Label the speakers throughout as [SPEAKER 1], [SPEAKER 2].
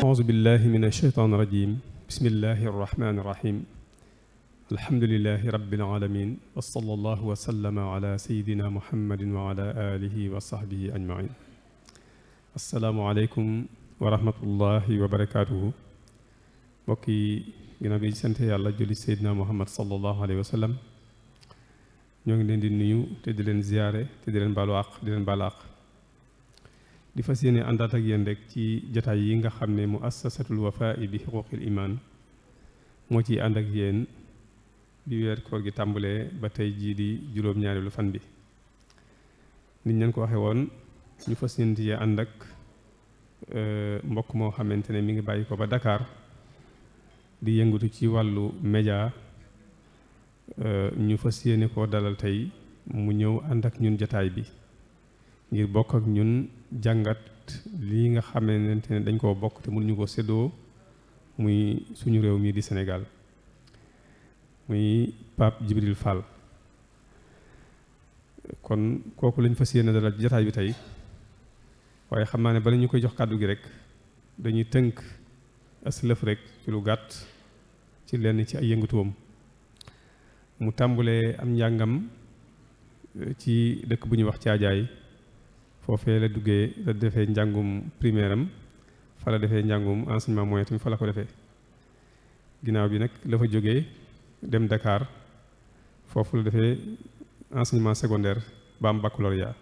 [SPEAKER 1] auzu billahi min asheytaan irajim bismillahi arrahmani irrahim alhamdulilahi rabbil alamin wa sallallahu wa sallama ala sayidina muhammadin wa ala alihi wa sahbihi ajmain asalaamualeykum wa rahmatullahi wa barakatuhu mbokk yi ginnaaw bi sant yàlla julli sayidina muhammad sallallahu alayhi wa sallam ñoo ngi leen di nuyu te di leen ziyaare te di leen baalu àq di leen baalu àq di fas yéene àndaat ak yéen rek ci jataay yi nga xam ne muassasatul wafaa bi xuquqil iman moo ciy ànd ak yéen bi weer koor gi tàmbalee ba tey jii di juróom-ñaareelu fan bi niñ leen ko waxee woon ñu fas yéene ci ànd ak mbokk moo xamante ne mi ngi bàyyi ko ba Dakar di yëngatu ci wàllu média ñu fas yéene koo dalal tey mu ñëw ànd ak ñun jataay bi ngir bokk ak ñun jàngat lii nga xamante ne dañ koo bokk te mënuñu ko séddoo muy suñu réew mii di Sénégal muy Pape Djibril Fall kon kooku lañ fas yéene dalal jataay bi tey waaye xam naa ne bala ñu koy jox kàddu gi rek dañuy tënk aslëf rek ci lu gàtt ci lenn ci ay yëngatuwam mu tàmbulee am njàngam ci dëkk bu ñuy wax Caajaay foofee la duggee la defee njàngum primaire am fa la defee njàngum enseignement moyen tamit fa la ko defee ginnaaw bi nag la fa jógee dem Dakar foofu la defee enseignement secondaire ba am baccalauréat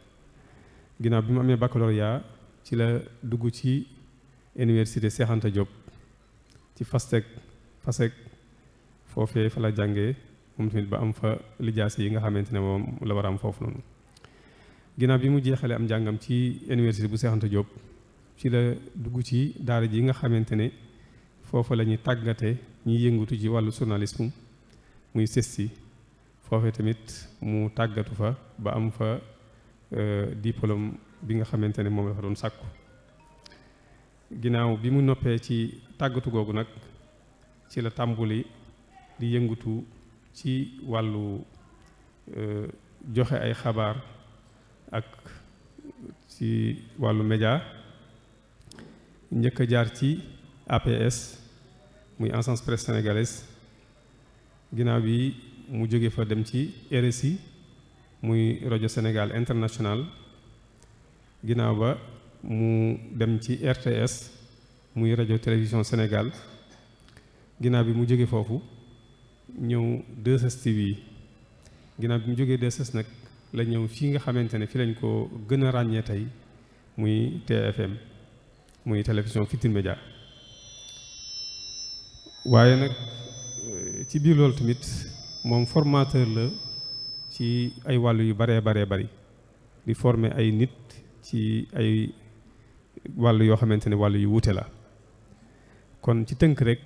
[SPEAKER 1] ginnaaw bi mu amee baccalauréat ci la dugg ci université Cheikh Anta Diop ci FASTEC foofee fa la jàngee moom tamit ba am fa lijaase yi nga xamante ne moom la war a am foofu noonu ginnaaw bi mu jeexalee am njàngam ci université bu Cheikh Anta Diop ci la dugg ci daara ji nga xamante ne foofa la ñuy tàggate ñiy yëngatu ci wàllu journalisme muy CESTI foofee tamit mu tàggatu fa ba am fa diplôme bi nga xamante ne moom la fa doon sàkku ginnaaw bi mu noppee ci tàggatu googu nag ci la tàmbuli di yëngatu ci wàllu joxe ay xabaar ak ci wàllu média njëkk a jaar ci APS muy Agence Presse Sénégalaise ginnaaw bi mu jóge fa dem ci RSI muy rajo Sénégal International ginnaaw ba mu dem ci RTS muy rajo télévision Sénégal ginnaaw bi mu jóge foofu ñëw 2STV ginnaaw bi mu jógee 2S nag la ñëw fii nga xamante ne fi lañ ko gën a ràññee tey muy TFM muy télévision Futurs Médias waaye nag ci biir loolu tamit moom formateur la ci ay wàllu yu baree bari di former ay nit ci ay wàllu yoo xamante ne wàllu yu wuute la kon ci tënk rek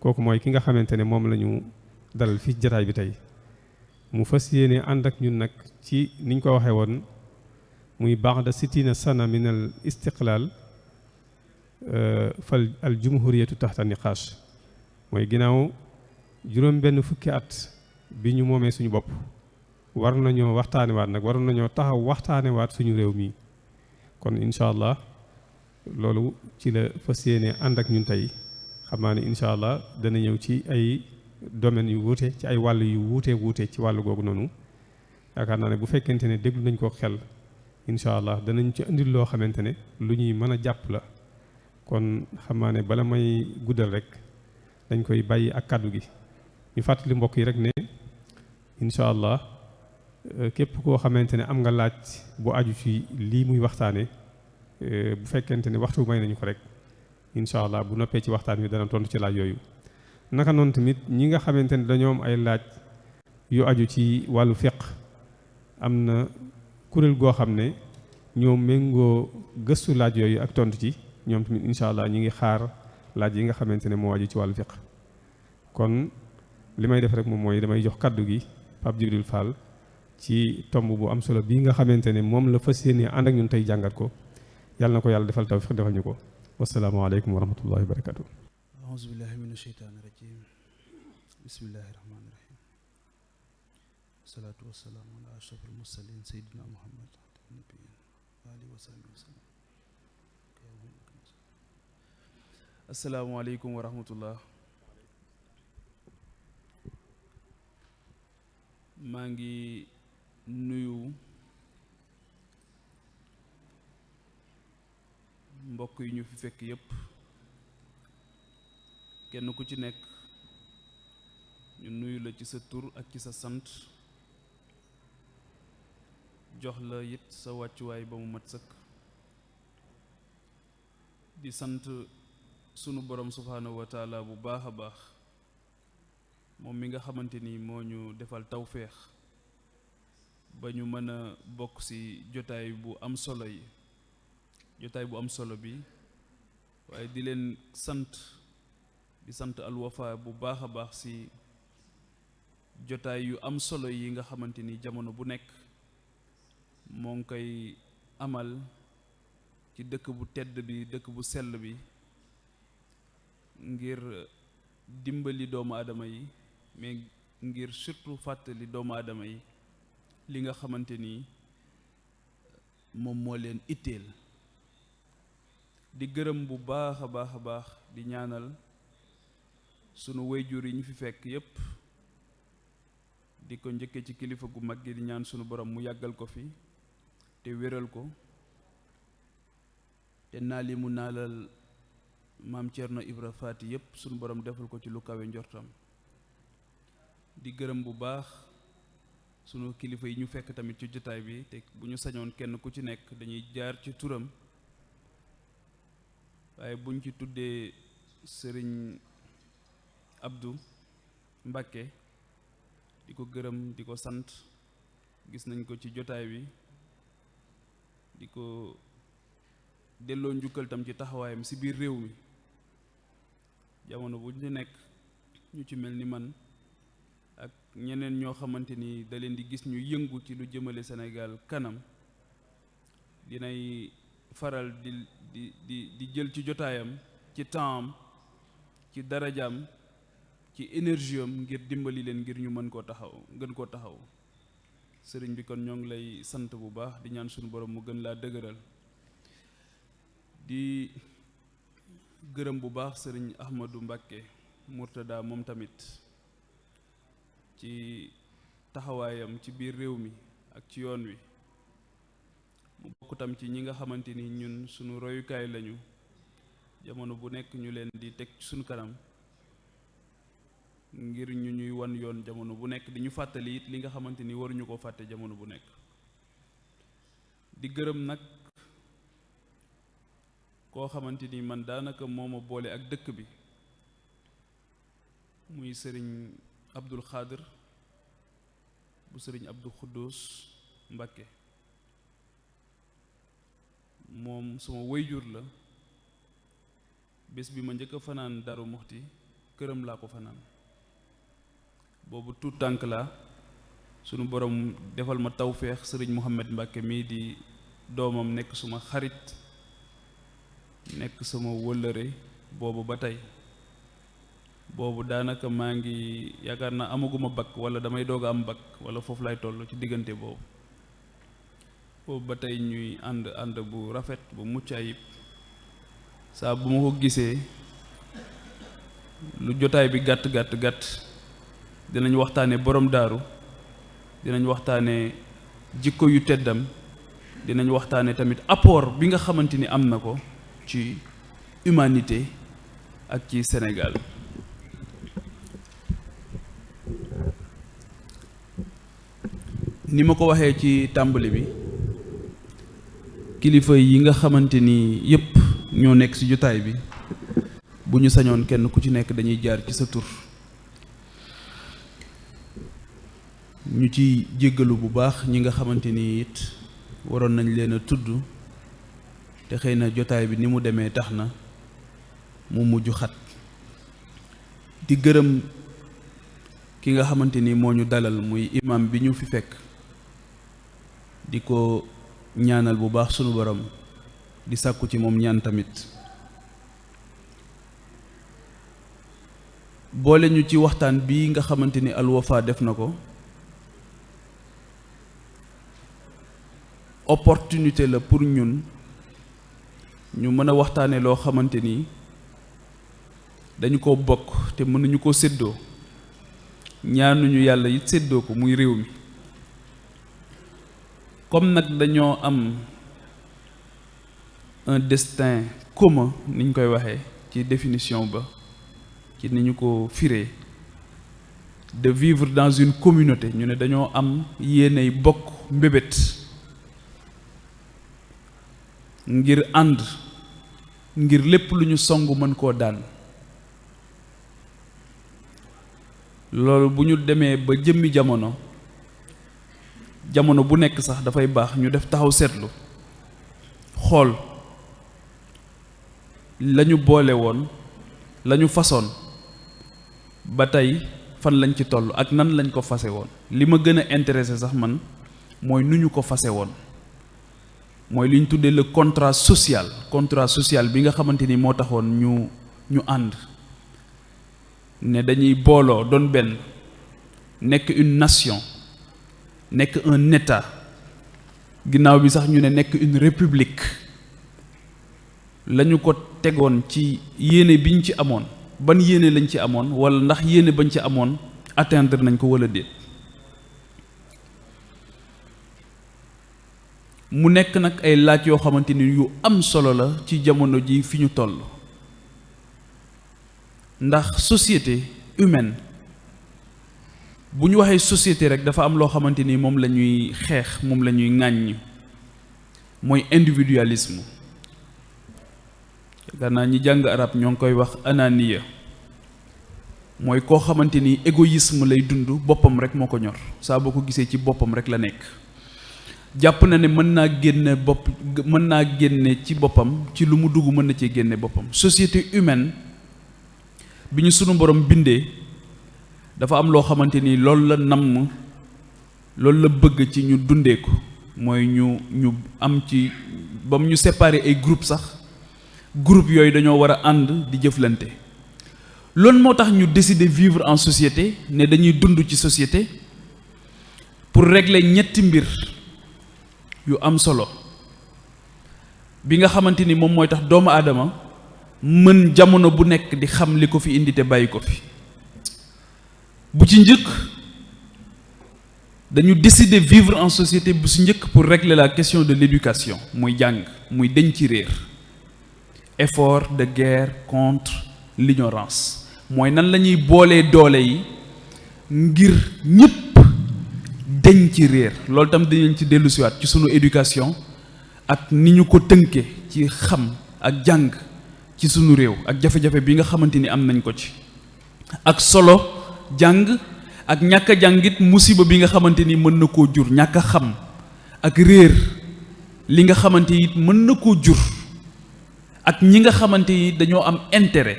[SPEAKER 1] kooku mooy ki nga xamante ne moom la ñu dalal fii jataay bi tey mu fas yéene ànd ak ñun nag ci niñ ko waxee woon muy ba'da sittina sana min al istiqlal fal al jumhuriyatu taxta niqash mooy ginnaaw juróom benn fukki at bi ñu moomee suñu bopp war nañoo waxtaane waat nag war nañoo taxaw waxtaane waat suñu réew mi kon incha allah loolu ci la fas yéene ànd ak ñun tey xam naa ne incha allah dana ñëw ci ay domaines yu wuute ci ay wàll yu wuute ci wàllu googu noonu yaakaar naa ne bu fekkente ne déglu nañ ko xel incha allah danañ ci indil loo xamante ne lu ñuy mën a jàpp la kon xam naa ne bala may guddal rek dañ koy bàyyi ak kàddu gi ñu fàttali mbokk yi rek ne incha allah képp koo xamante ne am nga laaj bu aju ci lii muy waxtaane bu fekkente ne waxtu may nañu ko rek incha allah bu noppee ci waxtaan wi dana tontu ci laaj yooyu naka noonu tamit ñi nga xamante ne dañoo am ay laaj yu aju ci wàllu fiqh am na kuréel goo xam ne ñoo méngoo gëstu laaj yooyu ak tontu ci ñoom tamit incha allah ñi ngi xaar laaj yi nga xamante ne moo aju ci wàllu fiqh kon li may def rek moom mooy damay jox kaddu gi Pape Djibril Fall ci tomb bu am solo bii nga xamante ne moom la fas yéene ànd ak ñun tey jàngat ko yàlla na ko yàlla defal tawfiq defal ñu ko wasalaamaaleykum wa rahmatullahi wa barakatu.
[SPEAKER 2] auzu billahi min asheytaani rajim bismillahi rahmaani rahim wasalaatu wasalaamu ala ashrafil mursalin sayyidina muhammad nabiyin wa alihi wa sahbihi wa sallam. asalaamaaleykum wa rahmatullah. maa ngi nuyu mbokk yi ñu fi fekk yépp kenn ku ci nekk ñu nuyu la ci sa tur ak ci sa sant jox la it sa wàccuwaay ba mu mat sëkk di sant sunu borom subhaanahu wa taala bu baax a baax moom mi nga xamante ni moo ñu defal tawféex ba ñu mën a bokk ci jotaay bu am solo yi jotaay bu am solo bi waaye di leen sant di sant Al Wafa bu baax a baax ci jotaay yu am solo yi nga xamante ni jamono bu nekk moo ngi koy amal ci dëkk bu tedd bi dëkk bu sell bi ngir dimbali doomu aadama yi mais ngir surtout fàttali doomu aadama yi li nga xamante ni moom moo leen itteel di gërëm bu baax a baax a baax di ñaanal sunu wayjur yi ñu fi fekk yépp di ko njëkke ci kilifa gu mag gi di ñaan sunu borom mu yàggal ko fi te wéral ko te naa li mu naalal maam Thierno Ibra Faati yépp sunu borom defal ko ci lu kawe njortam di gërëm bu baax sunu kilifa yi ñu fekk tamit ci jotaay bi te bu ñu sañoon kenn ku ci nekk dañuy jaar ci turam waaye buñ ci tuddee sëriñ Abdou Mbakke di ko gërëm di ko sant gis nañ ko ci jotaay bi di ko delloo njukkal tam ci taxawaayam ci biir réew mi jamono bu ñu nekk ñu ci mel ni man ak ñeneen ñoo xamante ni da leen di gis ñu yëngu ci lu jëmale Sénégal kanam dinay faral di jël ci jotaayam ci temps ci darajaam ci énergie am ngir dimbali leen ngir ñu mën koo taxaw sëriñ bi kon ñoo ngi lay sant bu baax di ñaan suñu borom mu gën laa dëgëral di gërëm bu baax sëriñ Ahmadou Mbakke Murtada moom tamit ci taxawaayam ci biir réew mi ak ci yoon wi mu bokk tam ci ñi nga xamante ni ñun sunu royukaay lañu jamono bu nekk ñu leen di teg suñu kanam ngir ñu ñuy wan yoon jamono bu nekk di ñu fàttali it li nga xamante ni waruñu koo fàtte jamono bu nekk di gërëm nag koo xamante ni man daanaka moo ma boole ak dëkk bi muy sëriñ Abdul Xaadir bu sëriñ Abdou Xuddus Mbakke moom suma wayjur la bés bi ma njëkk a fanaan Daaru Muxti këram laa ko fanaan boobu tuut tànk laa sunu borom defal ma tawféex sëriñ Mouhamed Mbakke mii di doomam nekk suma xarit nekk sama wëllëre boobu ba tey boobu daanaka maa ngi yaakaar naa amaguma bac wala damay doog a am bac wala foofu lay toll ci diggante boobu ba tey ñuy ànd bu rafet bu mucc ayib saa bu ma ko gisee lu jotaay bi gàtt dinañ waxtaane borom daaru dinañ waxtaane jikko yu teddam dinañ waxtaane tamit apport bi nga xamante ni am na ko ci humanité ak ci Sénégal ni ma ko waxee ci tàmbali bi kilifa yi nga xamante ni yépp ñoo nekk ci jotaay bi bu ñu sañoon kenn ku ci nekk dañuy jaar ci sa tur ñu ci jéggalu bu baax ñi nga xamante ni it waroon nañ leen a tudd te xëy na jotaay bi ni mu demee tax na mu mujj xat di gërëm ki nga xamante ni moo ñu dalal muy imam bi ñu fi fekk di ko ñaanal bu baax sunu borom di sàkku ci moom ñaan tamit boole ñu ci waxtaan bi nga xamante ni Al Wafa def na ko opportunité la pour ñun ñu mën a waxtaane loo xamante ni dañu ko bokk te mënuñu ko séddoo ñaanuñu yàlla it séddoo ko muy réew mi comme nag dañoo am un destin commun ni ñu koy waxee ci définition ba ci ni ñu ko firee de vivre dans une communauté ñu ne dañoo am yéenay bokk mbébét ngir ànd ngir lépp lu ñu song mën koo daan loolu bu ñu demee ba jëmmi jamono bu nekk sax dafay baax ñu def taxaw seetlu xool lañu boole woon lañu façon ba tey fan lañ ci toll ak nan lañ ko fase woon li ma gën a intéressé sax man mooy nu ñu ko fase woon mooy li ñu tuddee le contrat social bi nga xamante ni moo taxoon ñu ànd ne dañuy booloo doon benn nekk une nation nekk un état ginnaaw bi sax ñu ne nekk une république lañu ko tegoon ci yéene biñ ci amoon ban yéene lañ ci amoon wala ndax yéene bañ ci amoon atteindre nañ ko wala déet mu nekk nag ay laaj yoo xamante ni yu am solo la ci jamono ji fi ñu toll ndax société humaine bu ñu waxee société rek dafa am loo xamante ni moom la ñuy xeex moom la ñuy ŋàññ mooy individualisme gannaaw ñi jàng arab ñoo ngi koy wax ananiya mooy koo xamante ni égoïsme lay dund boppam rek moo ko ñor saa boo ko gisee ci boppam rek la nekk jàpp na ne mën naa génne ci boppam ci lu mu dugg mën na cee génne boppam société humaine bi ñu sunu borom bindee dafa am loo xamante ni loolu la namm loolu la bëgg ci ñu dundee ko mooy ñu am ci ba mu ñu séparer ay groupe sax groupe yooyu dañoo war a ànd di jëflante loolu moo tax ñu décider vivre en société ne dañuy dund ci société pour régler ñetti mbir yu am solo bi nga xamante ni moom mooy tax doomu aadama mën jamono bu nekk di xam li ko fi indi te bàyyi ko fi bu ci njëkk dañu décider vivre en société bu ci njëkk pour régler la question de l'éducation muy jàng muy deñ ci réer effort de guerre contre l'ignorance mooy nan la ñuy boolee doole yi ngir ñëpp deñ ci réer loolu tam dañu ci dellu siwaat ci sunu éducation ak ni ñu ko tënke ci xam ak jàng ci sunu réew ak jafe-jafe bi nga xamante ni am nañ ko ci ak solo jàng ak ñàkk a jàngit musiba bi nga xamante ni mën na koo jur ñàkk a xam ak réer li nga xamante it mën na koo jur ak ñi nga xamante ni dañoo am intérêt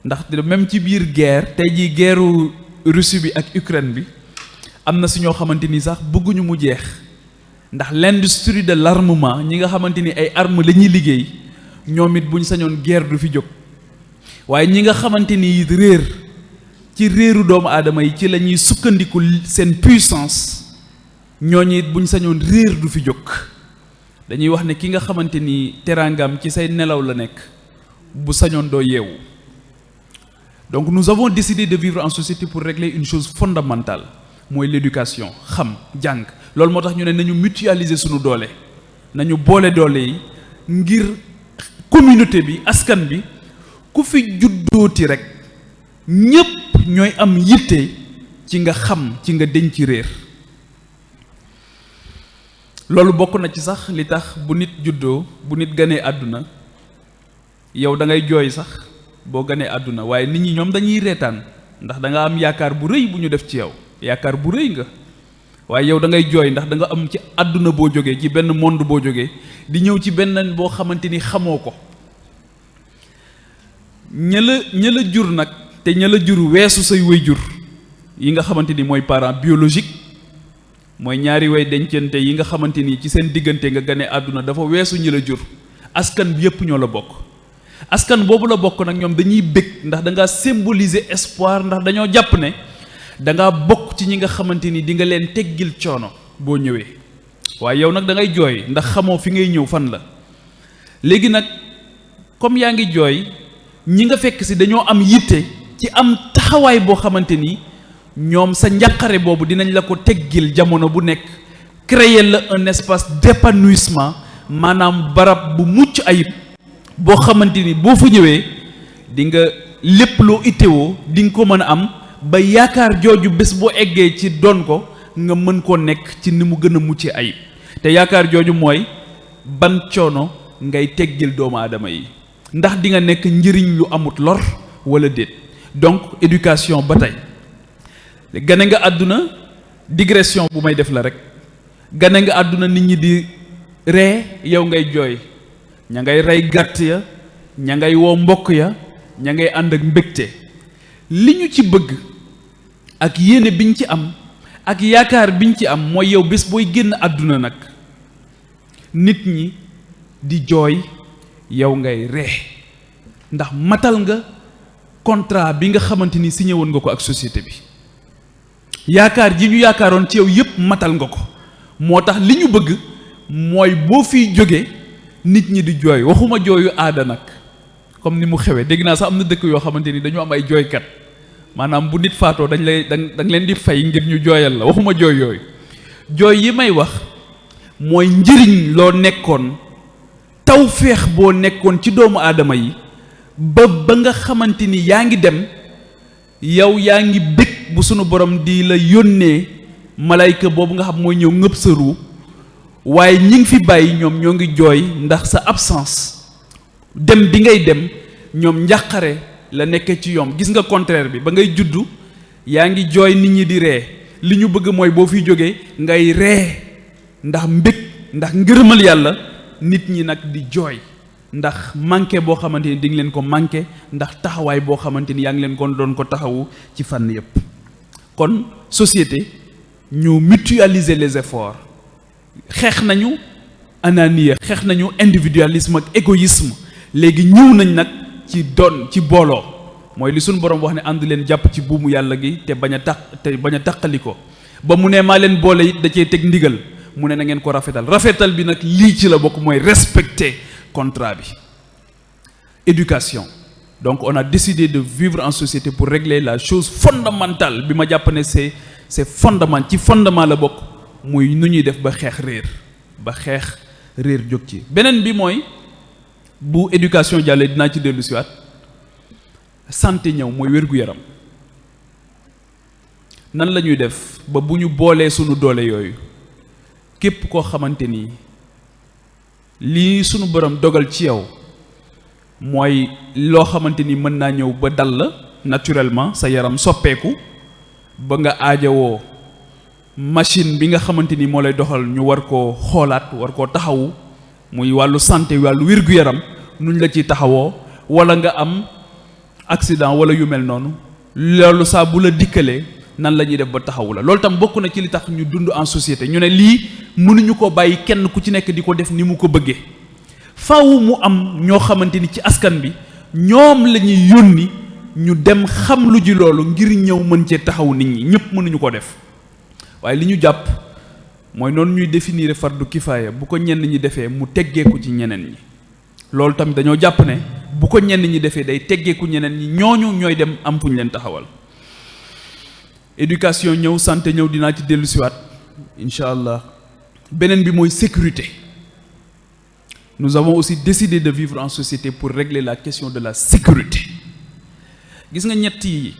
[SPEAKER 2] ndax même ci biir guerre tey jii guerru Russie bi ak Ukraine bi am na si ñoo xamante ni sax bëgguñu mu jeex ndax l'industrie de l'armement ñi nga xamante ni ay armes la ñuy liggéey ñoom it buñ sañoon guerre du fi jóg waaye ñi nga xamante ni réer ci réeru doomu aadama yi ci la ñuy sukkandiku seen puissance ñooñu it buñ sañoon réer du fi jóg dañuy wax ne ki nga xamante ni teraangam ci say nelaw la nekk bu sañoon doo yeewu donc nous avons décidé de vivre en société pour régler une chose fondamentale mooy l'éducation xam jàng loolu moo tax ñu ne nañu mutualiser sunu doole nañu boole doole yi ngir communauté bi askan bi ku fi juddooti rek ñépp ñooy am yitte ci nga xam ci nga denc réer loolu bokk na ci sax li tax bu nit juddoo bu nit ganee àdduna yow da ngay jooy sax boo ganee àdduna waaye nit ñi ñoom dañuy reetaan ndax da nga am yaakaar bu rëy bu ñu def ci yow yaakaar bu rëy nga waaye yow da ngay jooy ndax da nga am ci àdduna boo jógee ci benn monde boo jógee di ñëw ci benn boo xamante ni xamoo ko ña la jur nag te ña la jur weesu say waajur yi nga xamante ni mooy parent biologique mooy ñaari way dencante yi nga xamante ni ci seen diggante nga gane àdduna dafa weesu ñi la jur askan bi yépp ñoo la bokk askan boobu la bokk nag ñoom dañuy bëgg ndax da ngaa symboliser espoir ndax dañoo jàpp ne da ngaa bokk ci ñi nga xamante ni di nga leen teggil coono boo ñëwee waaye yow nag da ngay jooy ndax xamoo fi ngay ñëw fan la léegi nag comme yaa ngi jooy ñi nga fekk si dañoo am yitte ci am taxawaay boo xamante ni ñoom sa njàqare boobu dinañ la ko teggil jamono bu nekk créer la un espace d'épanouissement maanaam barab bu mucc ayib boo xamante ni boo fa ñëwee di nga lépp loo ittewoo di nga ko mën a am ba yaakaar jooju bés boo eggee ci doon ko nga mën koo nekk ci ni mu gën a mucc ayib te yaakaar jooju mooy ban coono ngay teggil doomu aadama yi ndax di nga nekk njëriñ lu amut lor wala déet donc éducation ba tey gane nga àdduna digression bu may def la rek gane nga àdduna nit ñi di ree yow ngay jooy ña ngay rey gàtt ya ña ngay woo mbokk ya ña ngay ànd ak mbégte li ñu ci bëgg ak yéene biñ ci am ak yaakaar biñ ci am mooy yow bés booy génn àdduna nag nit ñi di jooy yow ngay ree ndax matal nga contrat bi nga xamante ni signé woon nga ko ak société bi yaakaar ji ñu yaakaaroon ci yow yépp matal nga ko moo tax li ñu bëgg mooy boo fiy jóge nit ñi di jooy waxuma jooyu aada nag comme ni mu xewee dégg naa sax am na dëkk yoo xamante ni dañu am ay jooykat maanaam bu nit faatoo dañ leen di fay ngir ñu jooyal la waxuma jooy yooyu jooy yi may wax mooy njëriñ loo nekkoon tawféex boo nekkoon ci doomu aadama yi ba nga xamante ni yaa ngi dem yow yaa ngi bëgg bu sunu borom di la yónnee malayka boobu nga xam mooy ñëw ngëb sa ruu waaye ñi ngi fi bàyyi ñoom ñoo ngi jooy ndax sa absence dem bi ngay dem ñoom njàqare la nekkee ci yoom gis nga contraire bi ba ngay juddu yaa ngi jooy nit ñi di ree li ñu bëgg mooy boo fiy jógee ngay ree ndax mbég ndax ngërëmal yàlla nit ñi nag di jooy ndax manqué boo xamante ni di nga leen ko manqué ndax taxawaay boo xamante ni yaa ngi leen kon doon ko taxawu ci fànn yépp kon société ñu mutualiser les efforts xeex nañu anania xeex nañu individualisme ak égoïsme léegi ñëw nañ nag ci doon ci booloo mooy li suñu borom wax ne ànd leen jàpp ci buumu yàlla gi te bañ a tàqali ko ba mu ne maa leen boole it da cee teg ndigal mu ne na ngeen ko rafetal bi nag lii ci la bokk mooy respecter contrat bi éducation donc on a décidé de vivre en société pour régler la chose fondamentale bi ma jàpp ne c'est fondamental ci fondement la bokk muy nu ñuy def ba xeex réer jóg ci beneen bi mooy bu éducation jàllee dinaa ci dellu siwaat santé ñëw mooy wér-gu-yaram nan la ñuy def ba bu ñu boolee sunu doole yooyu képp koo xamante ni lii sunu borom dogal ci yow mooy loo xamante ni mën naa ñëw ba dal la naturellement sa yaram soppeeku ba nga aajowoo machine bi nga xamante ni moo lay doxal ñu war koo xoolaat war koo taxawu muy wàllu santé wàllu wér-gu-yaram nuñ la ciy taxawoo wala nga am accident wala yu mel noonu loolu saa bu la dikkalee nan la ñuy def ba taxawu la loolu tam bokk na ci li tax ñu dund en société ñu ne lii mënuñu ko bàyyi kenn ku ci nekk di ko def ni mu ko bëggee faaw mu am ñoo xamante ni ci askan bi ñoom la ñuy yónni ñu dem xam lu ji loolu ngir ñëw mën cee taxawu nit ñi ñëpp mënuñu ko def waaye li ñu jàpp mooy noonu ñuy définir fardu kifaaya bu ko ñenn ñi defee mu teggeeku ci ñeneen ñi loolu tamit dañoo jàpp ne bu ko ñenn ñi defee day teggeeku ñeneen ñi ñooñu ñooy dem am fu ñu leen taxawal éducation ñëw santé ñëw dinaa ci dellu siwaat incha allah beneen bi mooy sécurité nous avons aussi décidé de vivre en société pour régler la question de la sécurité gis nga ñett yi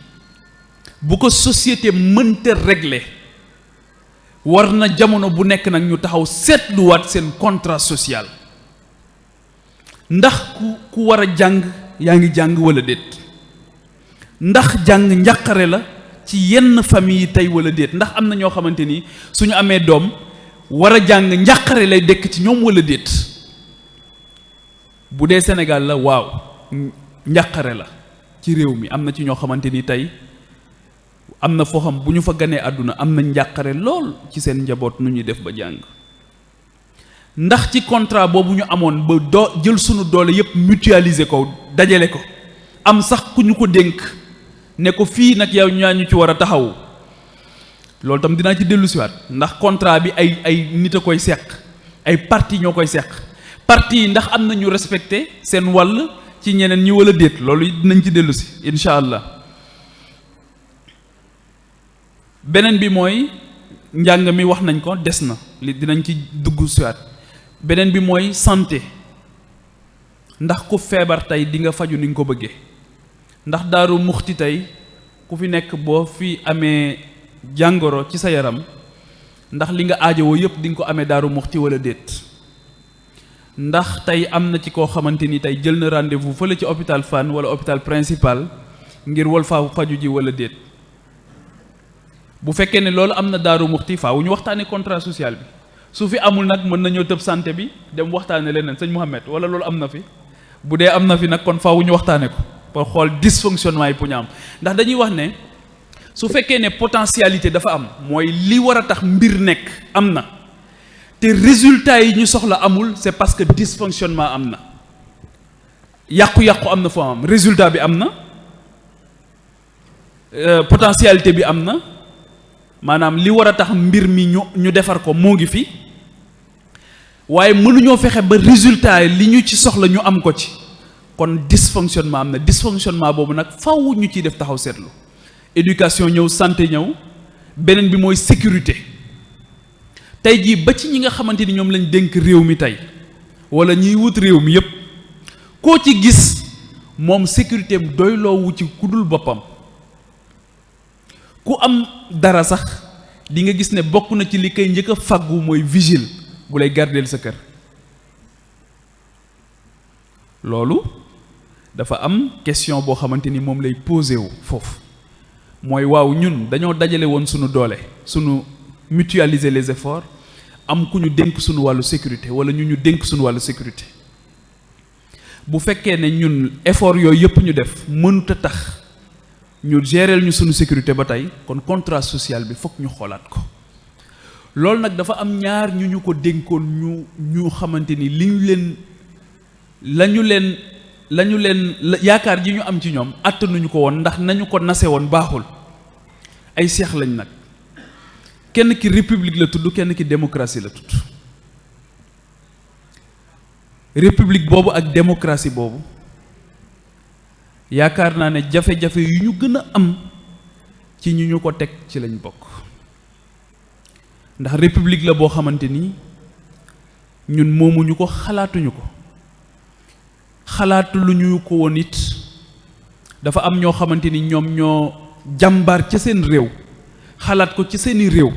[SPEAKER 2] bu ko société mënta régler war na jamono bu nekk nag ñu taxaw seetluwaat seen contrat social ndax ku war a jàng yaa ngi jàng wala déet ndax jàng njàqare la ci yenn famille yi tey wala déet ndax am na ñoo xamante ni suñu amee doom war a jàng njàqare lay dekk ci ñoom wala déet bu dee Sénégal la waaw njàqare la ci réew mi am na ci ñoo xamante ni tey am na foo xam bu ñu fa ganee àdduna am na njàqare lool ci seen njaboot nu ñuy def ba jàng ndax ci contrat boobu ñu amoon ba jël sunu doole yépp mutualiser ko dajale ko am sax ku ñu ko dénk ne ko fii nag yow ñaa ñu ci war a taxaw loolu tam dinaa ci dellu siwaat ndax contrat bi ay nit a koy seq ay parti ñoo koy seq parti yi ndax am na ñu respecté seen wàll ci ñeneen ñi wala déet loolu dinañ ci dellu si incha allah beneen bi mooy njàng mi wax nañ ko des na li dinañ ci dugg siwaat beneen bi mooy santé ndax ku feebar tey di nga faju ni nga ko bëggee ndax Daaru Muxti tey ku fi nekk boo fi amee jàngoro ci sa yaram ndax li nga aajowoo yépp di nga ko amee Daaru Muxti wala déet ndax tey am na ci koo xamante ni tey jël na rendez-vous fële ci hôpital Fann wala hôpital principal ngir wal faa faju ji wala déet bu fekkee ne loolu am na Daaru Muxti faaw ñu waxtaanee contrat social bi su fi amul nag mën nañoo tëb santé bi dem waxtaane leneen sëñ Mouhamed wala loolu am na fi bu dee am na fi nag kon faaw ñu waxtaane ko pour xool dysfonctionnement yi pour ñu am ndax dañuy wax ne su fekkee ne potentialité dafa am mooy li war a tax mbir nekk am na te résultat yi ñu soxla amul c'est parce que dysfonctionnement am na yàqu-yàqu am na foo am résultat bi am na potentialité bi am na maanaam li war a tax mbir mi ñu defar ko moo ngi fi waaye mënuñoo fexe ba résultat li ñu ci soxla ñu am ko ci kon dysfonctionnement am na dysfonctionnement boobu nag faw ñu ciy def taxaw seetlu éducation ñëw santé ñëw beneen bi mooy sécurité tey jii ba ci ñi nga xamante ni ñoom lañ dénk réew mi tey wala ñiy wut réew mi yépp koo ci gis moom sécurité am doyloowu ci ku dul boppam ku am dara sax di nga gis ne bokk na ci li koy njëkk a faggu mooy vigile bu lay gardeel sa kër loolu dafa am question boo xamante ni moom lay posé wu foofu mooy waaw ñun dañoo dajale woon sunu doole sunu mutualiser les efforts am ku ñu dénk sunu wàllu sécurité wala ñu dénk sunu wàllu sécurité bu fekkee ne ñun effort yooyu yëpp ñu def mënut a tax ñu gérer ñu sunu sécurité ba tey kon contrat social bi fokk ñu xoolaat ko loolu nag dafa am ñaar ñu ko dénkoon ñu xamante ni la ñu leen yaakaar ji ñu am ci ñoom attanuñu ko woon ndax nañu ko nase woon baaxul ay seex lañ nag kenn ki république la tudd kenn ki démocratie la tudd république boobu ak démocratie boobu yaakaar naa ne jafe-jafe yu ñu gën a am ci ñu ko teg ci lañ bokk ndax république la boo xamante ni ñun moomuñu ko xalaatuñu ko xalaatu lu ñu ko woon it dafa am ñoo xamante ni ñoom ñoo jàmbaar ca seen réew xalaat ko ci seeni réew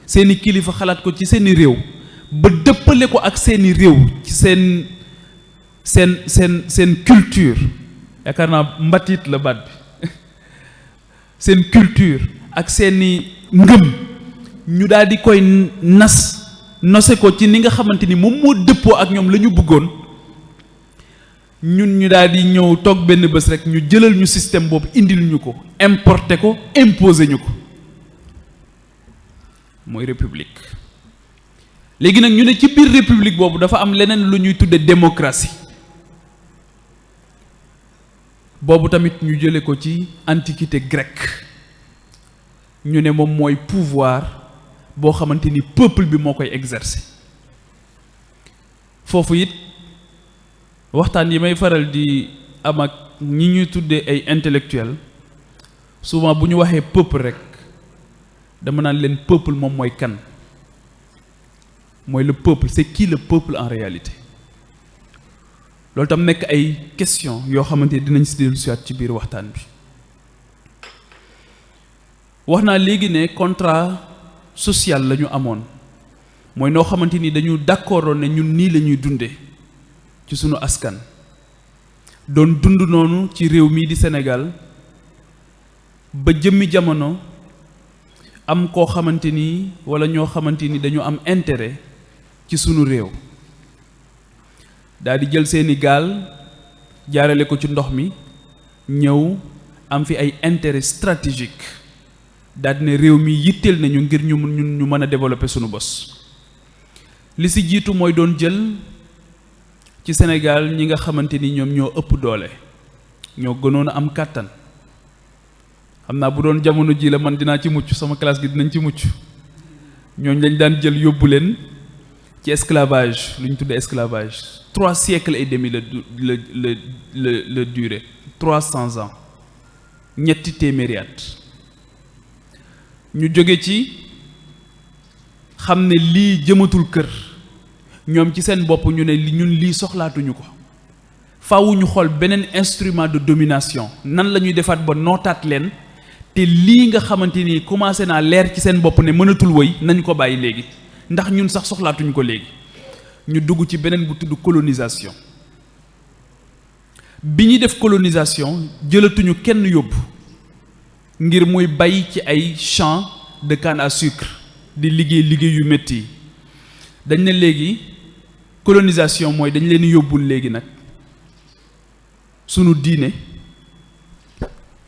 [SPEAKER 2] seeni kilifa xalaat ko ci seeni réew ba dëppale ko ak seeni réew ci seen culture yaakaar naa mbatit la baat bi seen culture ak seeni ngëm ñu daal di koy nose ko ci ni nga xamante ni moom moo dëppoo ak ñoom la ñu bëggoon ñun ñu daal di ñëw toog benn bés rek ñu jëlal ñu système boobu indil ñu ko importer ko imposer ñu ko mooy république léegi nag ñu ne ci biir république boobu dafa am leneen lu ñuy tudde démocratie boobu tamit ñu jële ko ci antiquité grecque ñu ne moom mooy pouvoir boo xamante ni peuple bi moo koy exercer foofu it waxtaan yi may faral di am ak ñi ñuy tuddee ay intellectuel souvent bu ñu waxee peuple rek dama naan leen peuple moom mooy kan mooy le peuple c'est qui le peuple en réalité loolu tam nekk ay question yoo xamante ni dinañ si dellu siwaat ci biir waxtaan bi wax naa léegi ne contrat social la ñu amoon mooy noo xamante ni dañu d'accordoon ne ñun nii la ñuy dunde ci sunu askan doon dund noonu ci réew mii di Sénégal ba jëmmi jamono am koo xamante ni walla ñoo xamante ni dañu am intérêt ci sunu réew daal di jël seeni gaal jaarale ko ci ndox mi ñëw am fi ay intérêt stratégique daal ne réew mi yitteel nañu ngir ñu mën a développer sunu bos. li si jiitu mooy doon jël ci Sénégal ñi nga xamante ni ñoom ñoo ëpp doole ñoo gënoon a am kàttan xam naa bu doon jamono ji la man dinaa ci mucc sama classe gi dinañ ci mucc ñooñ lañ daan jël yóbbu leen ci esclavage lu ñu tuddee esclavage 3 siècles et demi la durée 300 ans ñetti téeméeri at ñu jóge ci xam ne lii jëmatul kër ñoom ci seen bopp ñu ne ñun lii soxlaatuñu ko faaw ñu xool beneen instrument de domination nan la ñuy defaat ba nootaat leen te lii nga xamante ni commencé naa leer ci seen bopp ne mënatul wëy nañ ko bàyyi léegi ndax ñun sax soxlaatuñu ko léegi ñu dugg ci beneen bu tudd colonisation bi ñuy def colonisation jëlatuñu kenn yóbbu ngir muy bay ci ay champs de canne à sucre di liggéey yu métti yi dañ ne léegi colonisation mooy dañ leen yóbbul léegi nag sunu diine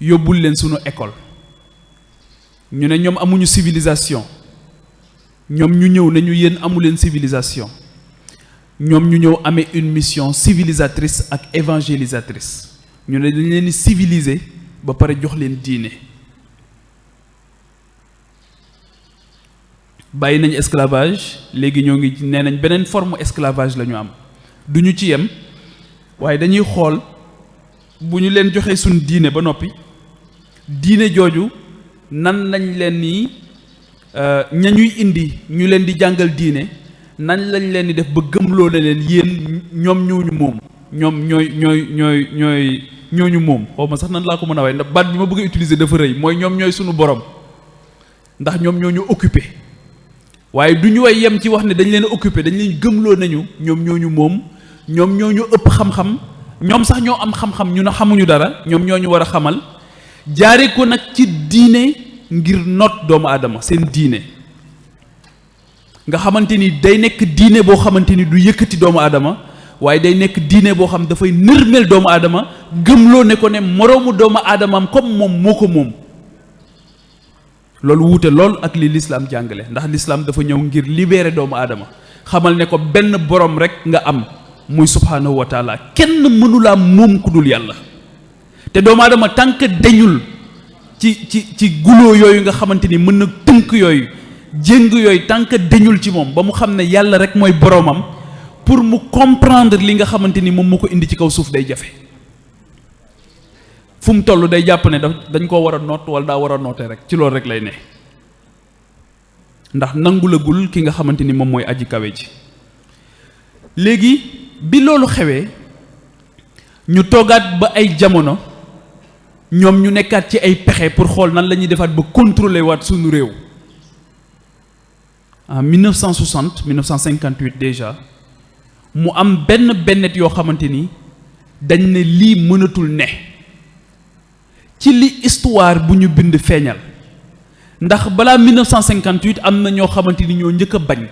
[SPEAKER 2] yóbbul leen sunu école ñu ne ñoom amuñu civilisation ñoom ñu ñëw ne ñu yéen amu leen civilisation ñoom ñu ñëw amee une mission civilisatrice ak évangélisatrice ñu ne dañ leen di civiliser ba pare jox leen diine bàyyi nañ esclavage léegi ñoo ngi nee nañ beneen forme esclavage la ñu am du ñu ci yem waaye dañuy xool bu ñu leen joxee suñ diine ba noppi diine jooju nan lañ leen ni ña ñuy indi ñu leen di jàngal diine nañ lañ leen di def ba gëmloo na leen yéen ñoom ñooñu moom ñoom ñooñu moom xaw ma sax nan laa ko mën a waaye ndax baat bi ma bëgg a utiliser dafa rëy mooy ñoom ñooy sunu borom ndax ñoom ñoo ñu occupé waaye du ñu way yem ci wax ne dañ leen occupé dañ leen gëmloo nañu ñoom ñooñu moom ñoom ñooñu ëpp xam-xam ñoom sax ñoo am xam-xam ñu ne xamuñu dara ñoom ñoo ñu war a xamal jaare ko nag ci diine ngir noot doomu aadama seen diine nga xamante ni day nekk diine boo xamante ni du yëkkati doomu aadama waaye day nekk diine boo xam dafay nërmeel doomu aadama gëmloo ne ko ne moroomu doomu aadamaam comme moom moo ko moom loolu wuute lool ak li lislaam jàngale ndax lislaam dafa ñëw ngir libérer doomu aadama xamal ne ko benn borom rek nga am muy subhaanahu wa taala kenn mënulaa moom ku dul yàlla te doomu aadama tànk deñul ci guloo yooyu nga xamante ni mën na tënk yooyu jéng yooyu tànk deñul ci moom ba mu xam ne yàlla rek mooy boromam pour mu comprendre li nga xamante ni moom moo ko indi ci kaw suuf day jafe fu mu toll day jàpp ne dañ koo war a noot wala daa war a nootee rek ci loolu rek lay ne ndax nangulagul ki nga xamante ni moom mooy aji kawe ji léegi bi loolu xewee ñu toogaat ba ay jamono ñoom ñu nekkaat ci ay pexe pour xool nan la ñuy defaat ba contrôler waat suñu réew en 1960 1958 déjà mu am bennet yoo xamante ni dañ ne lii mënatul ne ci li histoire bu ñu bind feeñal ndax balaa 1958 am na ñoo xamante ni ñoo njëkk a bañ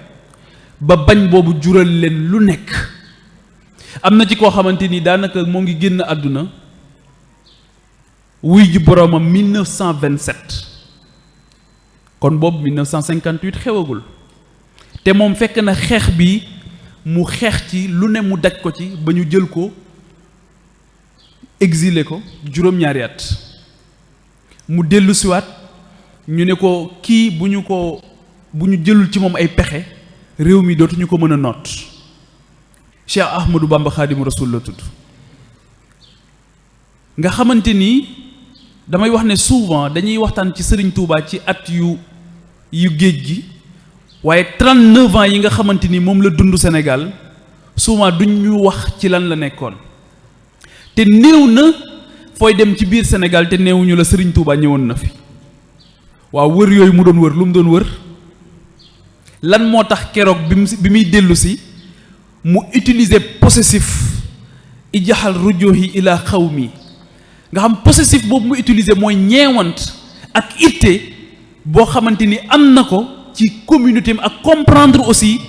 [SPEAKER 2] ba bañ boobu jural leen lu nekk am na ci koo xamante ni daanaka moo ngi génn àdduna wuy ji boroomam 1927 kon boobu 1958 xewagul te moom fekk na xeex bi mu xeex ci lu ne mu daj ko ci ba ñu jël ko exilé ko juróom-ñaari at mu dellu siwaat ñu ne ko kii bu ñu jëlul ci moom ay pexe réew mi dootuñu ko mën a noot Cheikh Ahmadou Bamba Xaadimu Rasuul la tudd nga xamante ni damay wax ne souvent dañuy waxtaan ci Serigne Touba ci at yu géej gi waaye 39 ans yi nga xamante ni moom la dund Sénégal souvent duñ ñu wax ci lan la nekkoon te néew na fooy dem ci biir Sénégal te néewuñu la Serigne Touba ñëwoon na fi waaw wër yooyu mu doon wër lu mu doon wër lan moo tax keroog bi muy dellu si mu utiliser possessif ijaxal rujuhi ila xawmi nga xam possessif boobu mu utiliser mooy ñeewant ak itte boo xamante ni am na ko ci communauté am ak comprendre aussi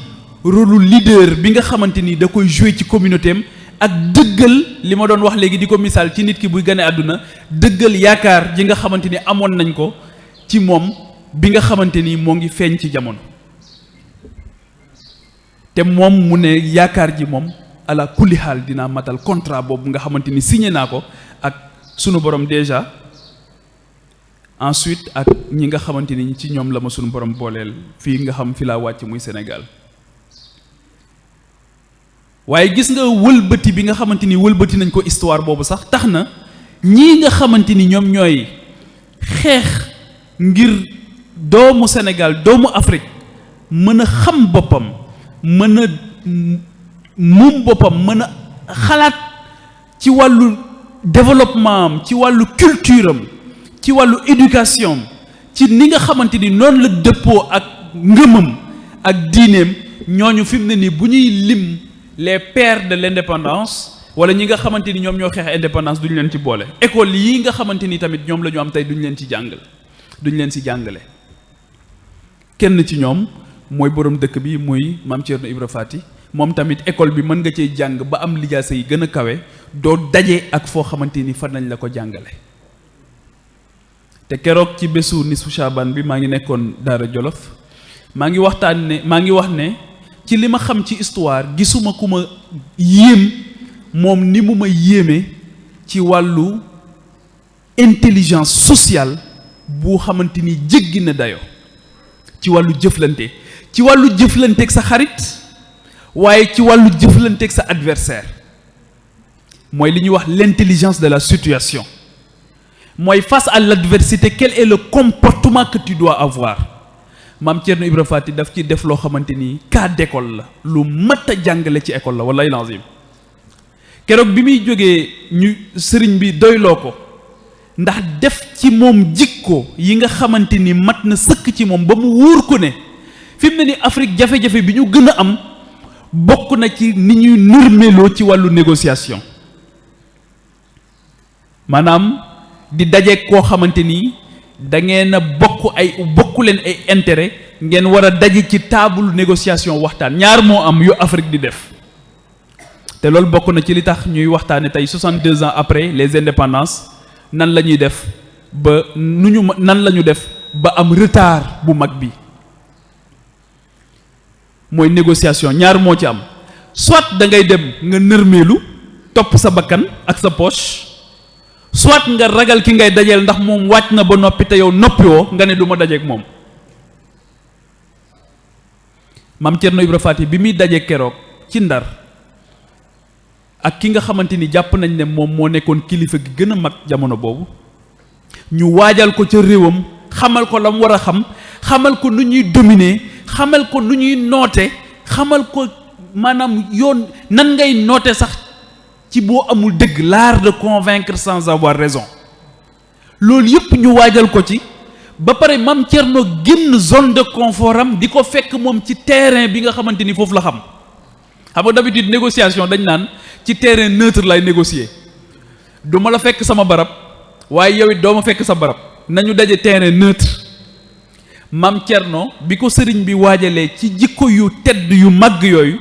[SPEAKER 2] rôle leader bi nga xamante ni da koy jouer ci communauté am ak dëggal li ma doon wax léegi di ko misaal ci nit ki buy gane àdduna dëggal yaakaar ji nga xamante ni amoon nañ ko ci moom bi nga xamante ni moo ngi feeñ ci jamono te moom mu ne yaakaar ji moom ala kulli xaal dinaa matal contrat boobu nga xamante ni signé naa ko ak sunu borom déjà ensuite ak ñi nga xamante ni ci ñoom la ma sunu borom booleel fii nga xam fi laa wàcc muy Sénégal waaye gis nga wëlbati bi nga xamante ni wëlbati nañ ko histoire boobu sax tax na ñii nga xamante ni ñoom ñooy xeex ngir doomu Sénégal doomu Afrique mën a xam boppam mën a moom boppam mën a xalaat ci wàllu développement am ci wàllu culture am ci wàllu éducation am ci ni nga xamante ni noonu la dëppoo ak ngëmam ak diineem ñooñu fi mu ne nii bu ñuy lim les pères de l'indépendance wala ñi nga xamante ni ñoom ñoo xeex indépendance duñu leen ci boole école yi nga xamante ni tamit ñoom la ñu am tey duñu leen ci jàngal duñu leen ci jàngale kenn ci ñoom mooy borom dëkk bi muy Mame Thierno Ibra Fati moom tamit école bi mën nga cee jàng ba am lijaasa yi gën a kawe doo daje ak foo xamante ni fan nañ la ko jàngale te keroog ci bésu nisfu Chaban bi maa ngi nekkoon Daara Jolof maa ngi wax ne ci li ma xam ci histoire gisuma ku ma yéem moom ni mu ma yéeme ci wàllu intelligence sociale bu xamante ni jéggi na dayo ci wàllu jëflanteeg sa xarit waaye ci wàllu jëflanteeg sa adversaire mooy li ñuy wax l'intelligence de la situation mooy face à l'adversité quel est le comportement que tu dois avoir Mame Thierno Ibra Fati daf ci def loo xamante ni cas d'école la lu mat a jàngale ci école la wallahi lazim keroog bi muy jógee ñu sëriñ bi doyloo ko ndax def ci moom jikko yi nga xamante ni mat na sëkk ci moom ba mu wóor ko ne fi mu ne ni Afrique jafe-jafe bi ñu gën a am bokk na ci ni ñuy nërmeloo ci wàllu négociation maanaam di daje koo xamante ni da ngeen a bokk leen ay intérêt ngeen war a daje ci table négociation waxtaan ñaar moo am yu Afrique di def te loolu bokk na ci li tax ñuy waxtaane tey 62 ans après les indépendances nan la ñuy def ba nan la ñu def ba am retard bu mag bi mooy négociation ñaar moo ci am soit da ngay dem nga nërmeelu topp sa bakkan ak sa poche soit nga ragal ki ngay dajeel ndax moom wàcc na ba noppi te yow noppiwoo nga ne du ma dajeek moom Mame Thierno Ibra Fati bi muy daje keroog ci Ndar ak ki nga xamante ni jàpp nañ ne moom moo nekkoon kilifa gi gën a mag jamono boobu ñu waajal ko ca réewam xamal ko la mu war a xam xamal ko nu ñuy dominer xamal ko nu ñuy noote xamal ko maanaam yoon nan ngay noote sax ci boo amul dëgg l'art de convaincre sans avoir raison loolu yëpp ñu waajal ko ci ba pare Mame Thierno génn zone de confort am di ko fekk moom ci terrain bi nga xamante ni foofu la xam nga d'habitude négociation dañ naan ci terrain neutre lay négocier du ma la fekk sama barab waaye yow it doo ma fekk sa barab nañu daje terrain neutre Mame Thierno bi ko sëriñ bi waajalee ci jikko yu tedd yu màgg yooyu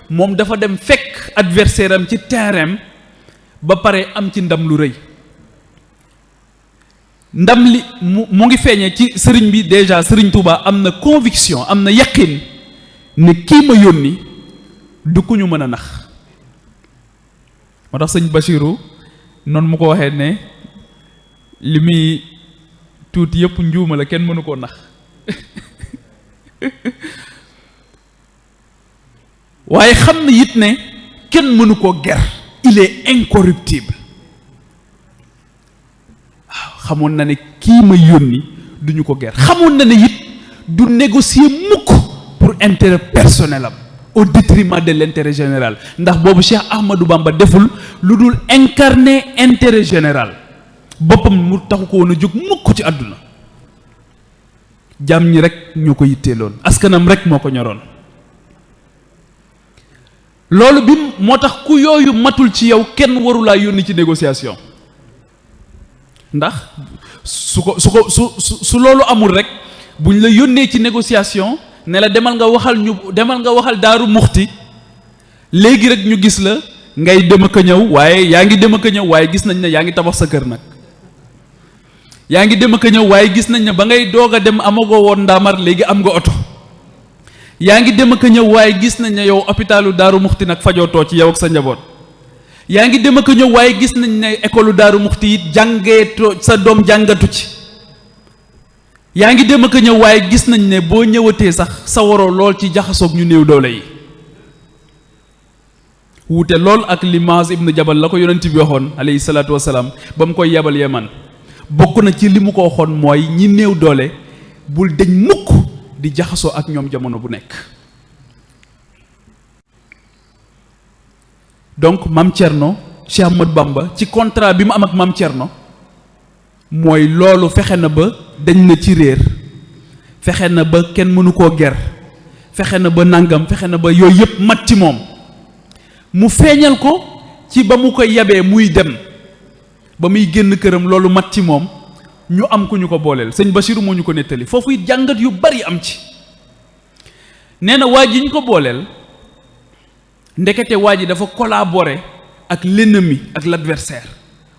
[SPEAKER 2] moom dafa dem fekk adversaire am ci terrain ba pare am ci ndam lu rëy ndam li mu ngi feeñee ci sëriñ bi déjà sëriñ Touba am na conviction am na yaqin ne kii ma yónni du ku ñu mën a nax moo tax sëñ Bachirou noonu mu ko waxee ne li muy tuuti yëpp njuuma la kenn mënu koo nax waaye xam na it ne kenn mënu koo ger il est incorruptible waaw xamoon na ne kii ma yónni duñu ko ger xamoon na ne it du négocier mukk pour intérêt personnel am au détriment de l'intérêt général ndax boobu Cheikh Ahmadou Bamba deful lu dul incarner intérêt général boppam mu taxu ko woon a jóg mukk ci àdduna jàmm ñi rek ñoo ko yitteeloon askanam rek moo ko ñoroon loolu bi moo tax ku yooyu matul ci yow kenn warulaa yónni ci négociation ndax su loolu amul rek buñ la yónnee ci négociation ne la demal nga waxal Daaru Muxti léegi rek ñu gis la ngay dem ak a ñëw waaye yaa ngi dem ak a ñëw waaye gis nañ ne yaa ngi tabax sa kër nag yaa ngi dem ak a ñëw waaye gis nañ ne ba ngay doog a dem amagoo woon ndaamar léegi am nga oto yaa ngi dem ak a ñëw waaye gis nañ ne yow hôpitalu Daaru Muxti nag fajootoo ci yow ak sa njaboot yaa ngi dem ak a ñëw waaye gis nañ ne école Daaru Muxti it jàngeetoo sa doom jàngatu ci yaa ngi dem ak a ñëw waaye gis nañ ne boo ñëwatee sax sa waroo lool ci jaxasoog ñu néew doole yi wuute lool ak li Muaz ibn Jabal la ko yonent bi waxoon alayhi salaatu wasalaam ba mu koy yebal Yaman bokk na ci li mu ko waxoon mooy ñi néew doole bul deñ mukk di jaxasoo ak ñoom jamono bu nekk. donc Maam Thierno Cheikh Ahmadou Bamba ci contrat bi mu am ak Maam Thierno mooy loolu fexe na ba dañ na ci réer fexe na ba kenn mënu koo ger fexe na ba nangam fexe na ba yooyu yëpp mat ci moom mu feeñal ko ci ba mu koy yabee muy dem ba muy génn këram loolu mat ci moom ñu am ku ñu ko booleel sëñ Bachir moo ñu ko nettali foofu it jàngat yu bari am ci nee na waa ji ñu ko booleel ndekete waa ji dafa collaborer ak l'ennemi ak l'adversaire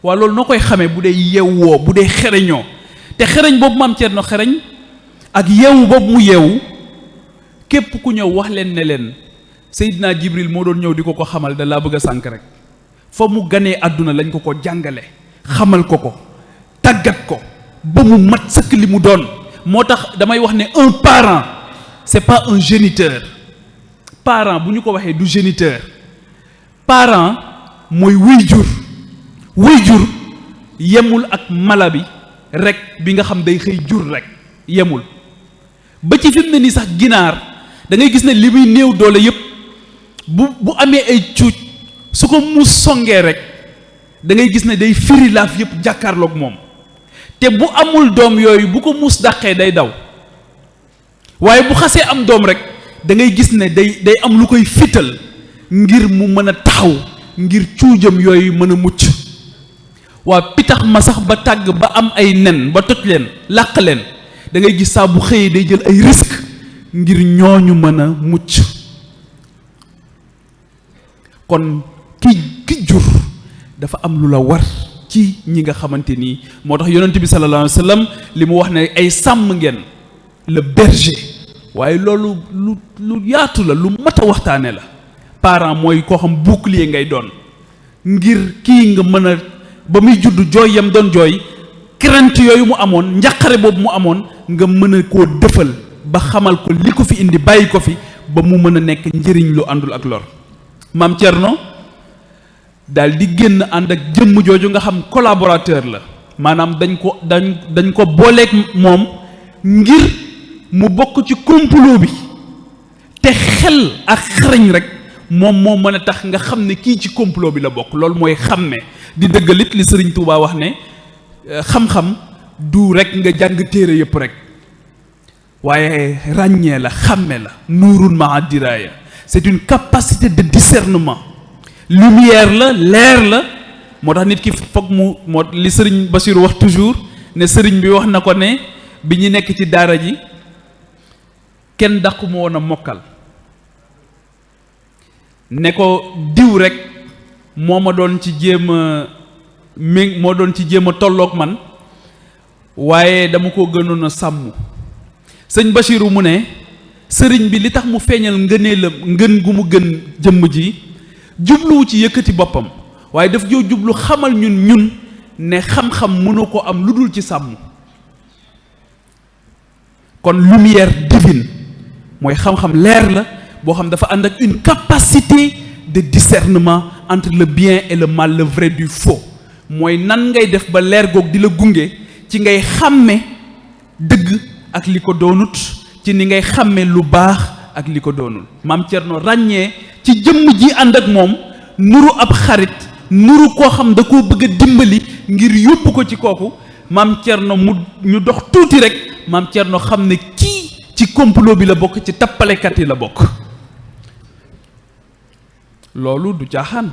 [SPEAKER 2] waa loolu noo koy xamee bu dee yeewoo bu dee xereñoo te xereñ boobu Maam Thierno xereñ ak yeewu boobu mu yeewu képp ku ñëw wax leen ne leen Seydina Jibril moo doon ñëw di ko xamal da laa bëgg a sànk rek fa mu ganee àdduna lañ ko jàngale xamal ko tàggat ko ba mu mat sëkk li mu doon moo tax damay wax ne un parent c'est pas un géniteur parent bu ñu ko waxee du géniteur parent mooy waajur yemul ak mala bi rek bi nga xam day xëy jur rek yemul ba ci fi mu ne nii sax ginaar da ngay gis ne li muy néew doole yépp bu amee ay cuuc su ko muus songee rek da ngay gis ne day firi laaf yépp jàkkaarloog moom te bu amul doom yooyu bu ko muus dàqee day daw waaye bu xasee am doom rek da ngay gis ne day am lu koy fital ngir mu mën a taxaw ngir cuujam yooyu mën a mucc waa pitax ma sax ba tàgg ba am ay nen ba toj leen làq leen da ngay gis saa bu xëyee day jël ay risque ngir ñooñu mën a mucc kon ki jur dafa am lu la war ci ñi nga xamante nii moo tax yonent bi sallallahu alayhi wa sallam li mu wax ne ay sàmm ngeen le berger waaye loolu lu yaatu la lu mat a waxtaane la parent mooy koo xam bouclier ngay doon ngir kii nga mën a ba muy judd jooy yam doon jooy crainte yooyu mu amoon njàqare boobu mu amoon nga mën a koo dëfal ba xamal ko li ko fi indi bàyyi ko fi ba mu mën a nekk njëriñ lu àndul ak lor Maam Thierno daal di génn ànd ak jëmm jooju nga xam collaborateur la maanaam dañ ko booleeg moom ngir mu bokk ci complot bi te xel ak xarañ rek moom moo mën a tax nga xam ne kii ci complot bi la bokk loolu mooy xàmme di dëggalit li Sëriñ Tuubaa wax ne xam-xam du rek nga jàng téere yëpp rek waaye ràññee la xàmme la nuurun maa diraaya c'est une capacité de discernement lumière la leer la moo tax nit ki foog moo li sëriñ Basiru wax toujours ne sëriñ bi wax na ko ne bi ñu nekk ci daara ji kenn dàqu ma woon a mokkal ne ko diw rek moo ma doon ci jéem a moo doon ci jéem a tolloog man waaye dama ko gënoon a sàmm sëñ Basiru mu ne sëriñ bi li tax mu feeñal ngëneelam ngën gu mu gën jëmm ji jubluwu ci yëkkati boppam waaye daf joo jublu xamal ñun ne xam-xam mënu ko am lu dul ci sàmm kon lumière divine mooy xam-xam leer la boo xam dafa ànd ak une capacité de discernement entre le bien et le mal, le vrai du faux mooy nan ngay def ba leer goog di la gunge ci ngay xàmme dëgg ak li ko doonut ci ni ngay xàmme lu baax ak li ko doonul Maam Thierno ràññee ci jëmm ji ànd ak moom nuru ab xarit nuru koo xam da koo bëgg a dimbali ngir yóbbu ko ci kooku Maam Thierno mu ñu dox tuuti rek Maam Thierno xam ne kii ci complot bi la bokk ci tappalekat yi la bokk loolu du caaxaan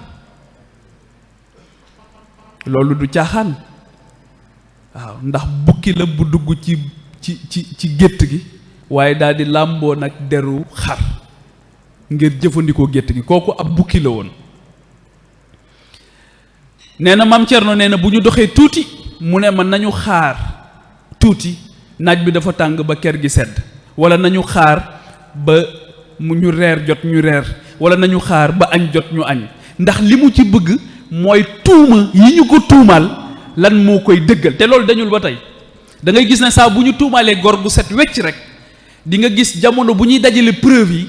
[SPEAKER 2] waaw ndax bukki la bu dugg ci gétt gi waaye daal di làmboo nag deru xar ngir jëfandikoo gétt gi kooku ab bukki la woon nee na Maam Thierno nee na bu ñu doxee tuuti mu ne ma nañu xaar tuuti naaj bi dafa tàng ba ker gi sedd, wala nañu xaar ba mu ñu reer jot ñu reer, wala nañu xaar ba añ jot ñu añ. ndax li mu ci bëgg mooy tuuma yi ñu ko tuumaal lan moo koy dëggal. te loolu dañul ba tey, da ngay gis ne saa bu ñu tuumaalee gor gu set wecc rek di nga gis jamono bu ñuy dajale preuve yi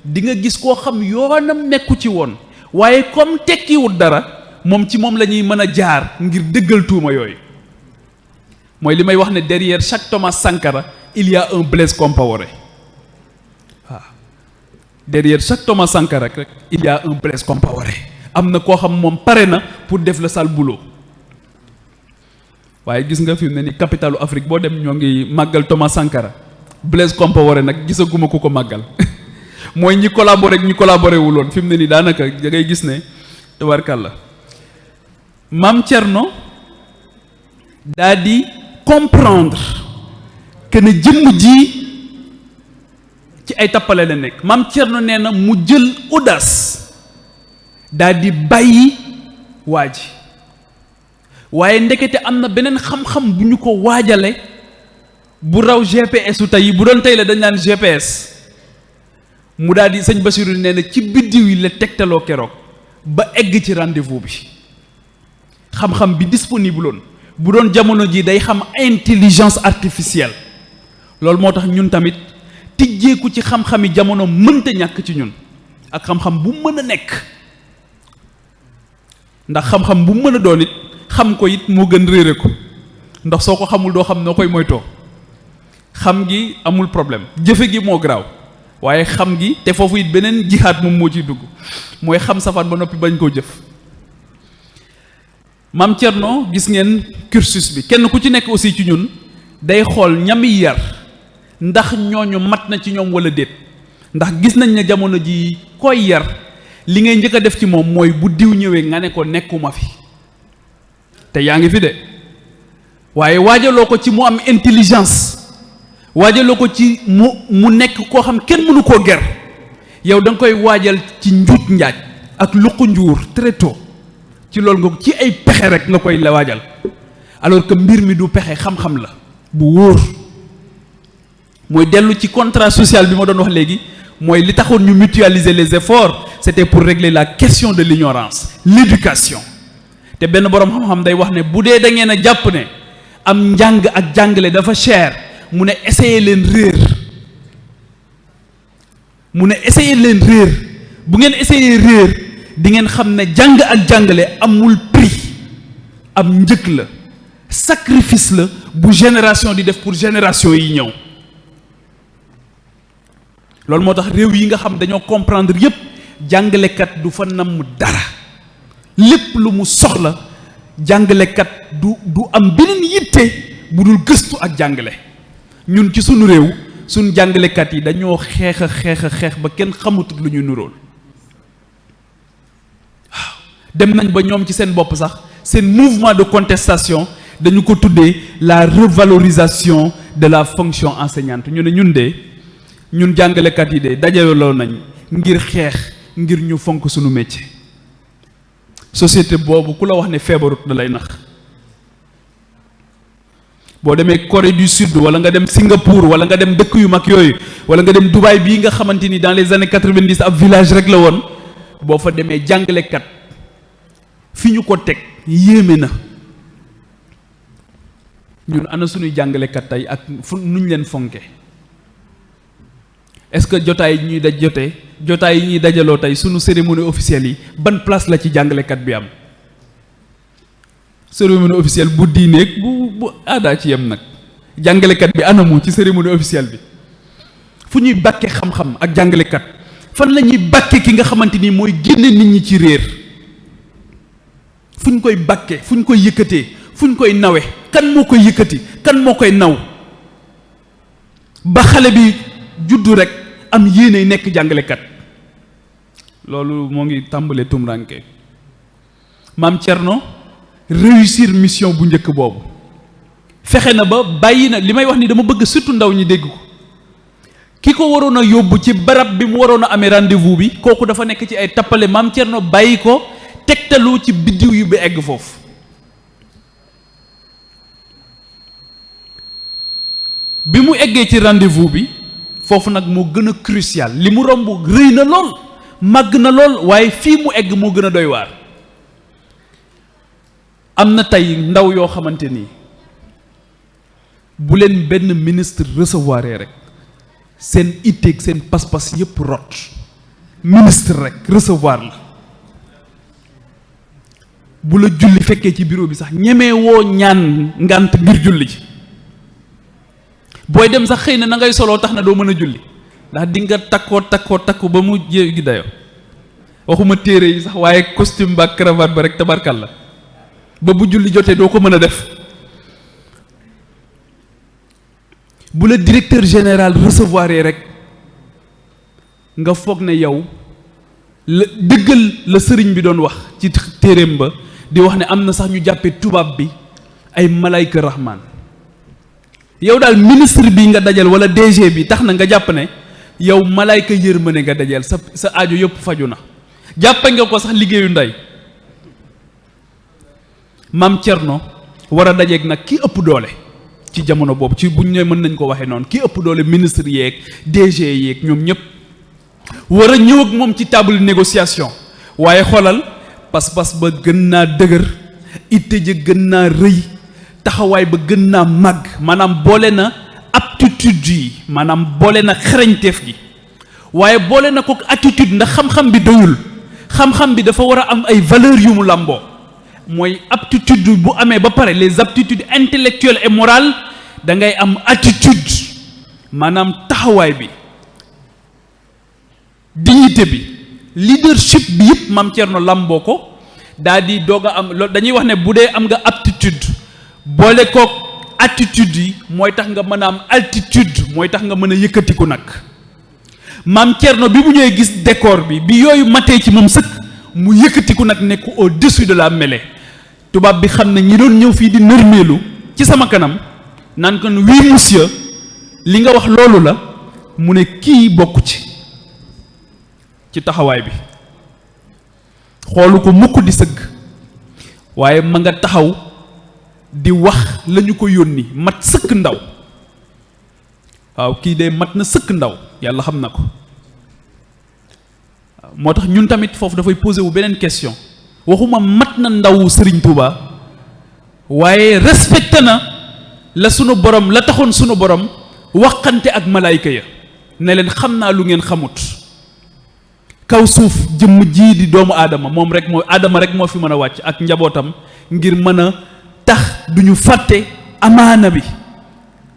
[SPEAKER 2] di nga gis koo xam yoonam nekku ci woon, waaye comme tekkiwut dara moom ci moom la ñuy mën a jaar ngir dëggal tuuma yooyu. mooy li may wax ne derrière chaque Thomas Sankara il y a un Blaise Compaoré. waaw derrière chaque Thomas Sankara rek il y a un Blaise Compaoré. am na koo xam moom pare na pour def le sale boulot. waaye gis nga fi mu ne ni capitalu Afrique boo dem ñoo ngi màggal Thomas Sankara. Blaise Compaoré nag gisaguma ku ko màggal mooy ñi collaboré ak ñi collaboré wuloon fi mu ne nii daanaka da ngay gis ne tabarkàlla. Maam Thierno daa di comprendre que ne jëmm ji ci ay tappale la nekk. Maam Thierno nee na mu jël audace daa di bàyyi waa ji, waaye ndekete am na beneen xam-xam bu ñu ko waajale bu raw GPS u tey bu doon tey la dañ naan GPS. mu daal di sëñ Bassirou nee na ci biddiw yi la tegtaloo keroog ba egg ci rendez-vous bi. xam-xam bi disponible woon bu doon jamono ji day xam intelligence artificielle. loolu moo tax ñun tamit tijjeeku ci xam-xami jamono mënta ñàkk ci ñun, ak xam-xam bu mën a nekk. ndax xam-xam bu mën a doon it xam ko it moo gën réere ko, ndax soo ko xamul doo xam noo koy moytoo. xam gi amul problème, jëfe gi moo garaaw, waaye xam gi te foofu it beneen jihaat moom moo ciy dugg, mooy xam safaan ba noppi bañ koo jëf. Maam Thierno gis ngeen cursus bi, kenn ku ci nekk aussi ci ñun day xool ñami yar ndax ñooñu mat na ci ñoom wala déet. ndax gis nañ ne jamono ji koy yar li ngay njëkk a def ci moom mooy bu diw ñëwee nga ne ko nekkuma fi, te yaa ngi fi de, waaye waajaloo ko ci mu am intelligence, waajaloo ko ci mu nekk koo xam kenn mënu koo ger. yow da nga koy waajal ci njuuj njaaj ak luqu njuur très tôt. ci loolu nga ci ay pexe rek nga koy la waajal, alors que mbir mi du pexe, xam-xam la bu wóor. mooy dellu ci contrat social bi ma doon wax léegi, mooy li taxoon ñu mutualiser les efforts, c'était pour régler la question de l'ignorance, l'éducation. te benn boroom xam-xam day wax ne bu dee da ngeen a jàpp ne am njàng ak jàngale dafa cher, mu ne essayer leen réer. mu ne essayer leen réer. bu ngeen essayer réer di ngeen xam ne jàng ak jàngale amul prix, am njëg la, sacrifice la bu génération di def pour génération yi ñëw. loolu moo tax réew yi nga xam dañoo comprendre yépp jàngalekat du fa namm dara, lépp lu mu soxla jàngalekat du am beneen yitte bu dul gëstu ak jàngale. ñun ci sunu réew sunu jàngalekat yi dañoo xeex a xeex ba kenn xamatul lu ñu nuróol. dem nañ ba ñoom ci seen bopp sax seen mouvement de contestation dañu ko tuddee la revalorisation de la fonction enseignante. ñu ne ñun jàngalekat yi de dajaloo nañ ngir xeex ngir ñu fonk suñu métier. société boobu ku la wax ne feebarut da lay nax. boo demee Corée du Sud wala nga dem Singapour wala nga dem dëkk yu mag yooyu wala nga dem Dubaï bii nga xamante ni dans les années 90 ab village rek la woon, boo fa demee jàngalekat fi ñu ko teg yéeme na. ñun ana suñuy jàngalekat tey ak fu nuñ leen fonke. est-ce que jotaay yi ñuy dajaloo tey sunu cérémonie officielle yi ban place la ci jàngalekat bi am. cérémonie officielle bu diineeg bu aadaa ci yem nag, jàngalekat bi anamu ci cérémonie officielle bi. fu ñuy bàkke xam-xam ak jàngalekat, fan la ñuy bàkke ki nga xamante ni mooy génne nit ñi ci réer. fu ñu koy bàkke, fu ñu koy yëkkatee, fu ñu koy nawe, kan moo koy yëkkati, kan moo koy naw ba xale bi juddu rek am yéene nekk jàngalekat. loolu moo ngi tàmbalee tumranke. Maam Thierno réussir mission bu njëkk boobu, fexe na ba bàyyi na li may wax ni dama bëgg surtout ndaw ñi dégg ko. ki ko waroon a yóbbu ci barab bi mu waroon a amee rendez-vous bi, kooku dafa nekk ci ay tappale. Maam Thierno bàyyi ko tegtalu ci biddiw yu bi egg foofu. bi mu eggee ci rendez-vous bi foofu nag moo gën a crucial li mu romb rëy na lool màgg na lool waaye fii mu egg moo gën a doy waar. am na tey ndaw yoo xamante ni bu leen benn ministre recevoir rek seen itteeg seen pas-pas yëpp rot. ministre rek recevoir la bu la julli fekkee ci bureau bi sax ñemee woo ñaan ngànt ngir julli ji booy dem sax xëy na na ngay soloo tax na doo mën a julli ndax di nga takku ba mu jéggi dayo waxuma téere yi sax waaye costume ba cravate ba rek tabarkal la ba bu julli jotee doo ko mën a def. bu la directeur général recevoir rek nga foog ne yow la dëggal la sëriñ bi doon wax ci téeréem ba di wax ne am na sax ñu jàppee tubaab bi ay malayka rahman yow daal ministre bi nga dajal wala DG bi tax na nga jàpp ne yow malayka yërmande nga dajal sa aajo yëpp faju na jàppe nga ko sax liggéeyu ndey maam Cerno war a dajeeg nag ki ëpp doole ci jamono boobu ci buñ ne mën nañ ko waxee noonu ki ëpp doole ministre yeeg DG yeeg ñoom ñëpp war a ñëw ak moom ci table négociation waaye xoolal pas-pas ba gën naa dëgër itte ja gën naa rëy taxawaay ba gën naa màgg maanaam boole na aptitude yi maanaam boole na xarañteef gi waaye boole na ko attitude ndax xam-xam bi doyul xam-xam bi dafa war a am ay valeurs yu mu làmboo mooy aptitude bu amee ba pare les aptitudes intellectuelles et morales da ngay am attitude maanaam taxawaay bi dignité bi leadership bi yëpp maam Thierno làmboo ko daa di doog a am loolu dañuy wax ne bu dee am nga aptitude boole kook attitude yi mooy tax nga mën a am altitude mooy tax nga mën a yëkkatiku nag maam Thierno bi mu ñëwee gis décor bi yooyu matee ci moom sëkk mu yëkkatiku nag nekk au-dessus de la mêlée tubaab bi xam ne ñi doon ñëw fii di nërmeelu ci sama kanam naan ko oui monsieur li nga wax loolu la mu ne kii bokk ci taxawaay bi xoolu ko mukk di sëgg waaye ma nga taxaw di wax lañu ko yónni mat sëkk ndaw waaw kii de mat na sëkk ndaw yàlla xam na ko moo tax ñun tamit foofu dafay posé wu beneen question waxuma mat na ndaw Serigne Touba waaye respecté na la sunu borom la taxoon sunu borom waxante ak malaayka ya ne leen xam naa lu ngeen xamut kaw suuf jëmm jii di doomu aadama moom rek moo aadama rek moo fi mën a wàcc ak njabootam ngir mën a tax du ñu fàtte amaana bi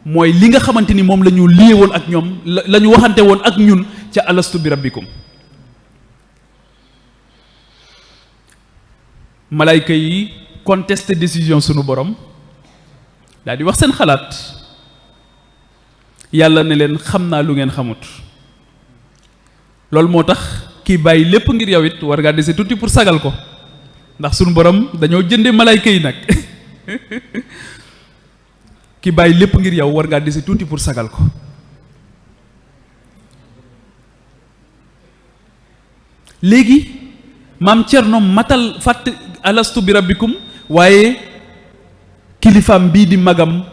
[SPEAKER 2] mooy li nga xamante ni moom la ñu lié woon ak ñoom la ñu waxante woon ak ñun ca alastu bi rabbikum malayka yi contesté décision sunu borom daal di wax seen xalaat yàlla ne leen xam naa lu ngeen xamut loolu moo tax kii bàyyi lépp ngir yow it war ngaa dese tuuti pour sagal ko ndax sunu borom dañoo jënde malayka yi nag ki bàyyi lépp ngir yow war ngaa dese tuuti pour sagal ko léegi maam Cerno matal fàtte alastu bi rabbikum waaye kilifaam bii di magam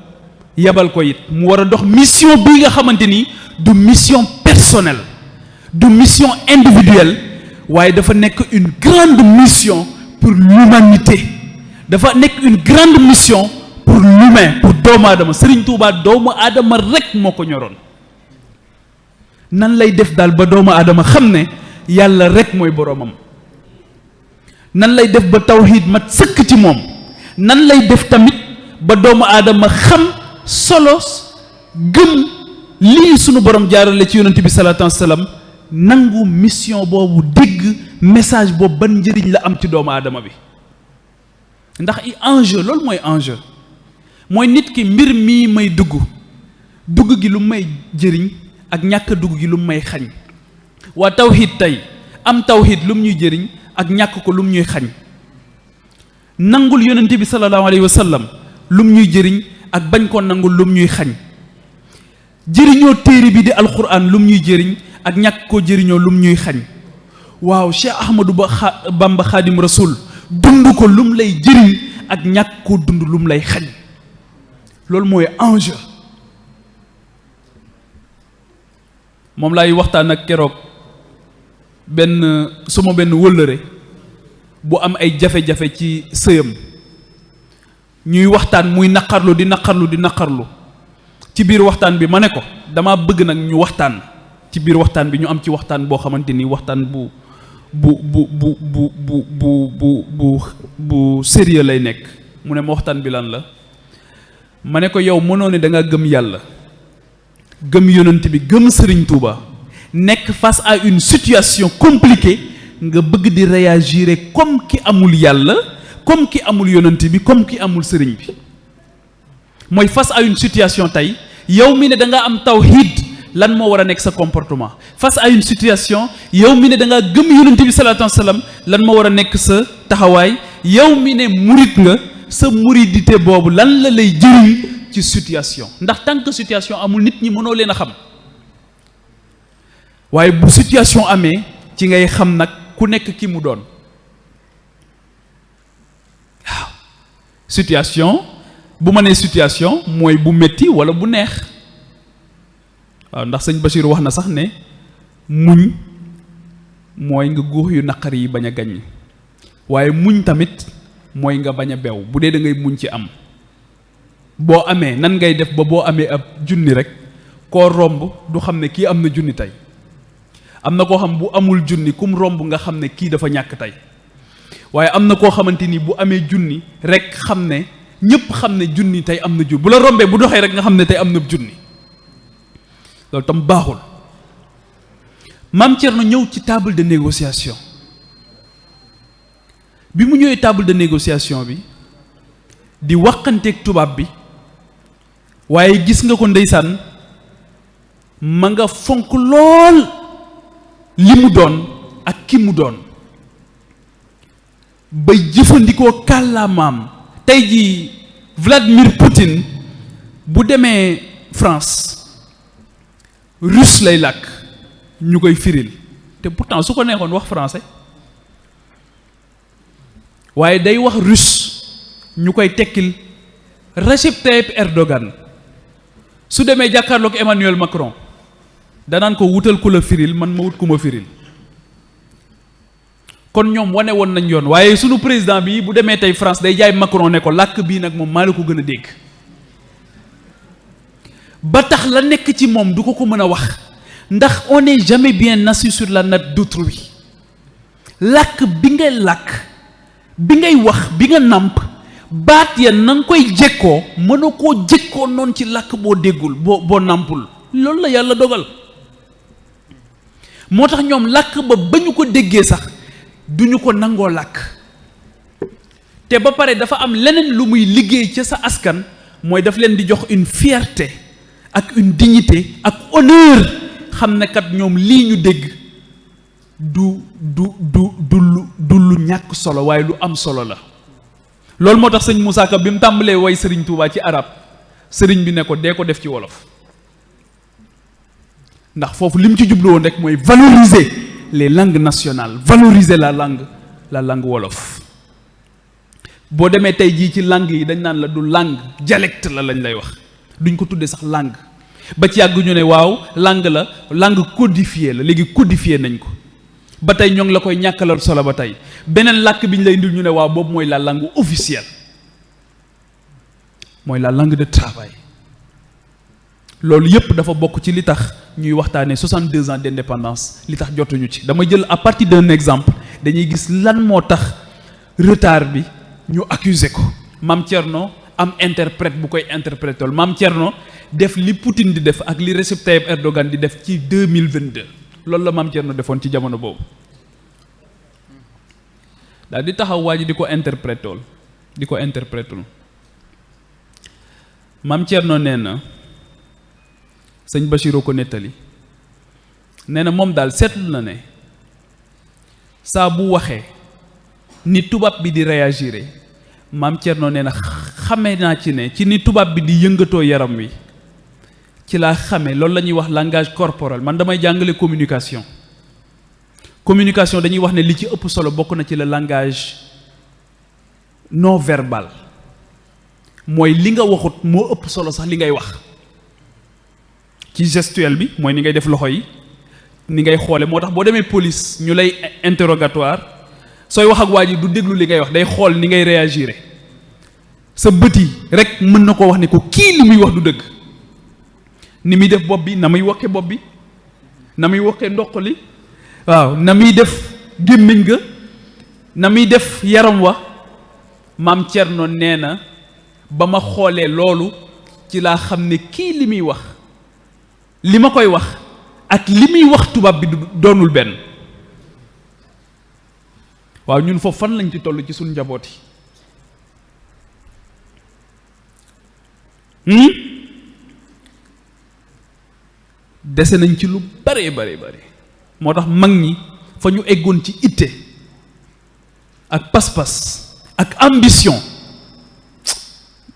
[SPEAKER 2] yabal ko it mu war a dox mission bii nga xamante ni du mission personnelle du mission individuelle waaye dafa nekk une grande mission pour l'humanité dafa nekk une grande mission pour l'humain pour doomu aadama Serigne Touba doomu aadama rek moo ko ñoroon nan lay def daal ba doomu aadama xam ne yàlla rek mooy boroomam nan lay def ba tawxiid mat sëkk ci moom nan lay def tamit ba doomu aadama xam solo gëm lii sunu borom jaarale ci yonent bi salaatu wa salaam nangu mission boobu dégg message boobu ban njëriñ la am ci doomu aadama bi ndax enjeu loolu mooy enjeu mooy nit ki mbir mii may dugg gi lu may jëriñ ak ñàkk dugg gi lu may xañ waa tawxiid tey am tawxiid lu mu ñuy jëriñ ak ñàkk ko lu mu ñuy xañ nangul yonent bi sallallahu alayhi wa sallam lu mu ñuy jëriñ ak bañ koo nangul lu mu ñuy xañ jëriñoo téere bi di alquran lu mu ñuy jëriñ ak ñàkk koo jëriñoo lu mu ñuy xañ waaw Cheikh Ahmadou Bamba Xaadim Rasul dund ko lu mu lay jëriñ ak ñàkk koo dund lu mu lay xañ loolu mooy enjeu moom laay waxtaan ak keroog suma benn wëllëre bu am ay jafe-jafe ci sëyam ñuy waxtaan muy naqarlu di naqarlu ci biir waxtaan bi ma ne ko dama bëgg nag ñu waxtaan ci biir waxtaan bi ñu am ci waxtaan boo xamante ni waxtaan bu sérieux lay nekk. mu ne ma waxtaan bi lan la ma ne ko yow mënoo ne da nga gëm yàlla gëm yonent bi gëm Sëriñ Tuuba nekk face à une situation compliquée nga bëgg di réagir comme ki amul yàlla comme ki amul yonent bi comme ki amul sëriñ bi mooy face à une situation tey yow mi ne da nga am tawhid lan moo war a nekk sa comportement face à une situation yow mi ne da nga gëm yonent bi sallallahu alayhi wa sallam lan moo war a nekk sa taxawaay yow mi ne murit nga sa muridité boobu lan la lay jëriñ ci situation ndax tant que situation amul nit ñi mënoo leen a xam waaye bu situation amee ci ngay xam nag ku nekk ki mu doon waaw situation bu ma nee situation mooy bu metti walla bu neex waaw ndax sëñ Bachir wax na sax ne muñ mooy nga guux yu naqari yi bañ a gaññ waaye muñ tamit mooy nga bañ a bew bu dee da ngay muñ ci am boo amee nan ngay def ba boo amee ab junni rek koo romb du xam ne kii am na junni tey am na koo xam bu amul junni kum romb nga xam ne kii dafa ñàkk tey waaye am na koo xamante ni bu amee junni rek xam ne ñëpp xam ne junni tey am na junni bu la rombee bu doxee rek nga xam ne tey am na junni loolu tam baaxul. Maam Thierno ñëw ci table de négociation bi mu ñëwee table de négociation bi di waxanteeg tubaab bi waaye gis nga ko ndeysaan ma nga fonk lool li mu doon ak ki mu doon ba jëfandikoo kàllaamaam tey jii Vladimir Poutine bu demee France russe lay làkk ñu koy firil te pourtant su ko neexoon wax français waaye day wax russe ñu koy tekkil Recep Tayyip Erdogan su demee jàkkaarloog Emmanuel Macron danaan ko wutal ku la firil man ma wut ku ma firil kon ñoom wane woon nañ yoon waaye sunu président bi bu demee tey France day jaay Macron ne ko làkk bii nag moom maa la ko gën a dégg ba tax la nekk ci moom du ko mën a wax ndax on n'est jamais bien assis sur la natte d'autrui làkk bi ngay làkk bi ngay wax bi nga nàmp baat ya na nga koy jekkoo mënoo koo jekkoo noonu ci làkk boo déggul boo nàmpul loolu la yàlla dogal moo tax ñoom làkk ba ñu ko déggee sax duñu ko nangoo làkk te ba pare dafa am leneen lu muy liggéey ca sa askan mooy daf leen di jox une fierté ak une dignité ak honneur xam ne kat ñoom lii ñu dégg du lu ñàkk solo waaye lu am solo la loolu moo tax sëñ Moussa Ka bi mu tàmbalee way sëriñ Touba ci arab sëriñ bi ne ko dee ko def ci wolof ndax foofu li mu ci jublu woon rek mooy valoriser les langues nationales valoriser la langue wolof boo demee tey jii ci langue yi dañ naan la du langue dialecte la lañ lay wax duñ ko tuddee sax langue ba ci yàgg ñu ne waaw langue codifiée la léegi codifié nañ ko ba tey ñoo ngi la koy ñàkkalal solo ba tey beneen làkk bi ñu lay indil ñu ne waaw boobu mooy la langue officielle mooy la langue de travail loolu yépp dafa bokk ci li tax ñuy waxtaanee 62 ans d'indépendance li tax jotuñu ci dama jël à partir d'un exemple dañuy gis lan moo tax retard bi ñu accuser ko Maam Thierno am interprète bu koy interpréter Maam Thierno def li Poutine di def ak li Recep Tayyip Erdogan di def ci 2022 loolu la Maam Thierno defoon ci jamono boobu daal di taxaw waa ji di ko interpréter Maam Thierno nee na sëñ Bachirou ko nettali nee na moom daal seetlu na ne saa bu waxee ni tubaab bi di réagir Maam Thierno nee na xame naa ci ne ci ni tubaab bi di yëngatoo yaram wi ci laa xame loolu la ñuy wax langage corporel man damay jàngale communication dañuy wax ne li ci ëpp solo bokk na ci le langage non verbal mooy li nga waxut moo ëpp solo sax li ngay wax ci gestuel bi mooy ni ngay def loxo yi ni ngay xoole moo tax boo demee police ñu lay interrogatoire sooy wax ak waa ji du déglu li ngay wax day xool ni ngay réagir sa bët yi rek mën na koo wax ne ko kii li muy wax du dëgg ni muy def bopp bi na muy wokkee bopp bi na muy wokkee ndox li waaw na muy def gémmiñ ga na muy def yaram wa maam Thierno nee na ba ma xoolee loolu ci laa xam ne kii li muy wax li ma koy wax ak li muy wax tubaab bi doonul benn waaw ñun foofu fan lañ ci toll ci suñ njaboot yi dese nañ ci lu bare moo tax mag ñi fa ñu eggoon ci itte ak pas-pas ak ambition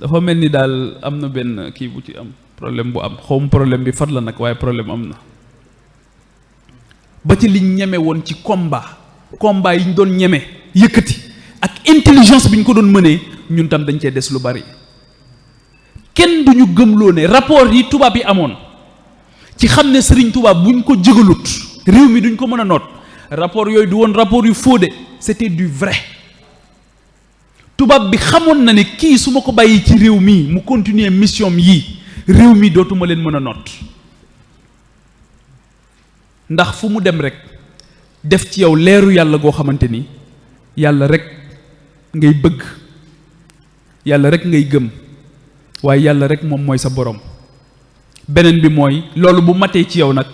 [SPEAKER 2] dafa mel ni daal am na benn kii bu ci am problème bu am xawma problème bi fan la nag waaye problème am na ba ci liñ ñeme woon ci combat yi ñu doon ñeme yëkkati ak intelligence bi ñu ko doon mënee ñun tam dañ cee des lu bari kenn duñu gëmloo ne rapport yi tubaab yi amoon ci xam ne Serigne Touba buñ ko jëgalut réew mi duñ ko mën a noot rapport yooyu du woon rapport yu faux de c'était du vrai tubaab bi xamoon na ne kii su ma ko bàyyi ci réew mi mu continuer mission yii réew mi dootuma leen mën a noot ndax fu mu dem rek def ci yow leeru yàlla goo xamante ni yàlla rek ngay bëgg yàlla rek ngay gëm waaye yàlla rek moom mooy sa borom beneen bi mooy loolu bu matee ci yow nag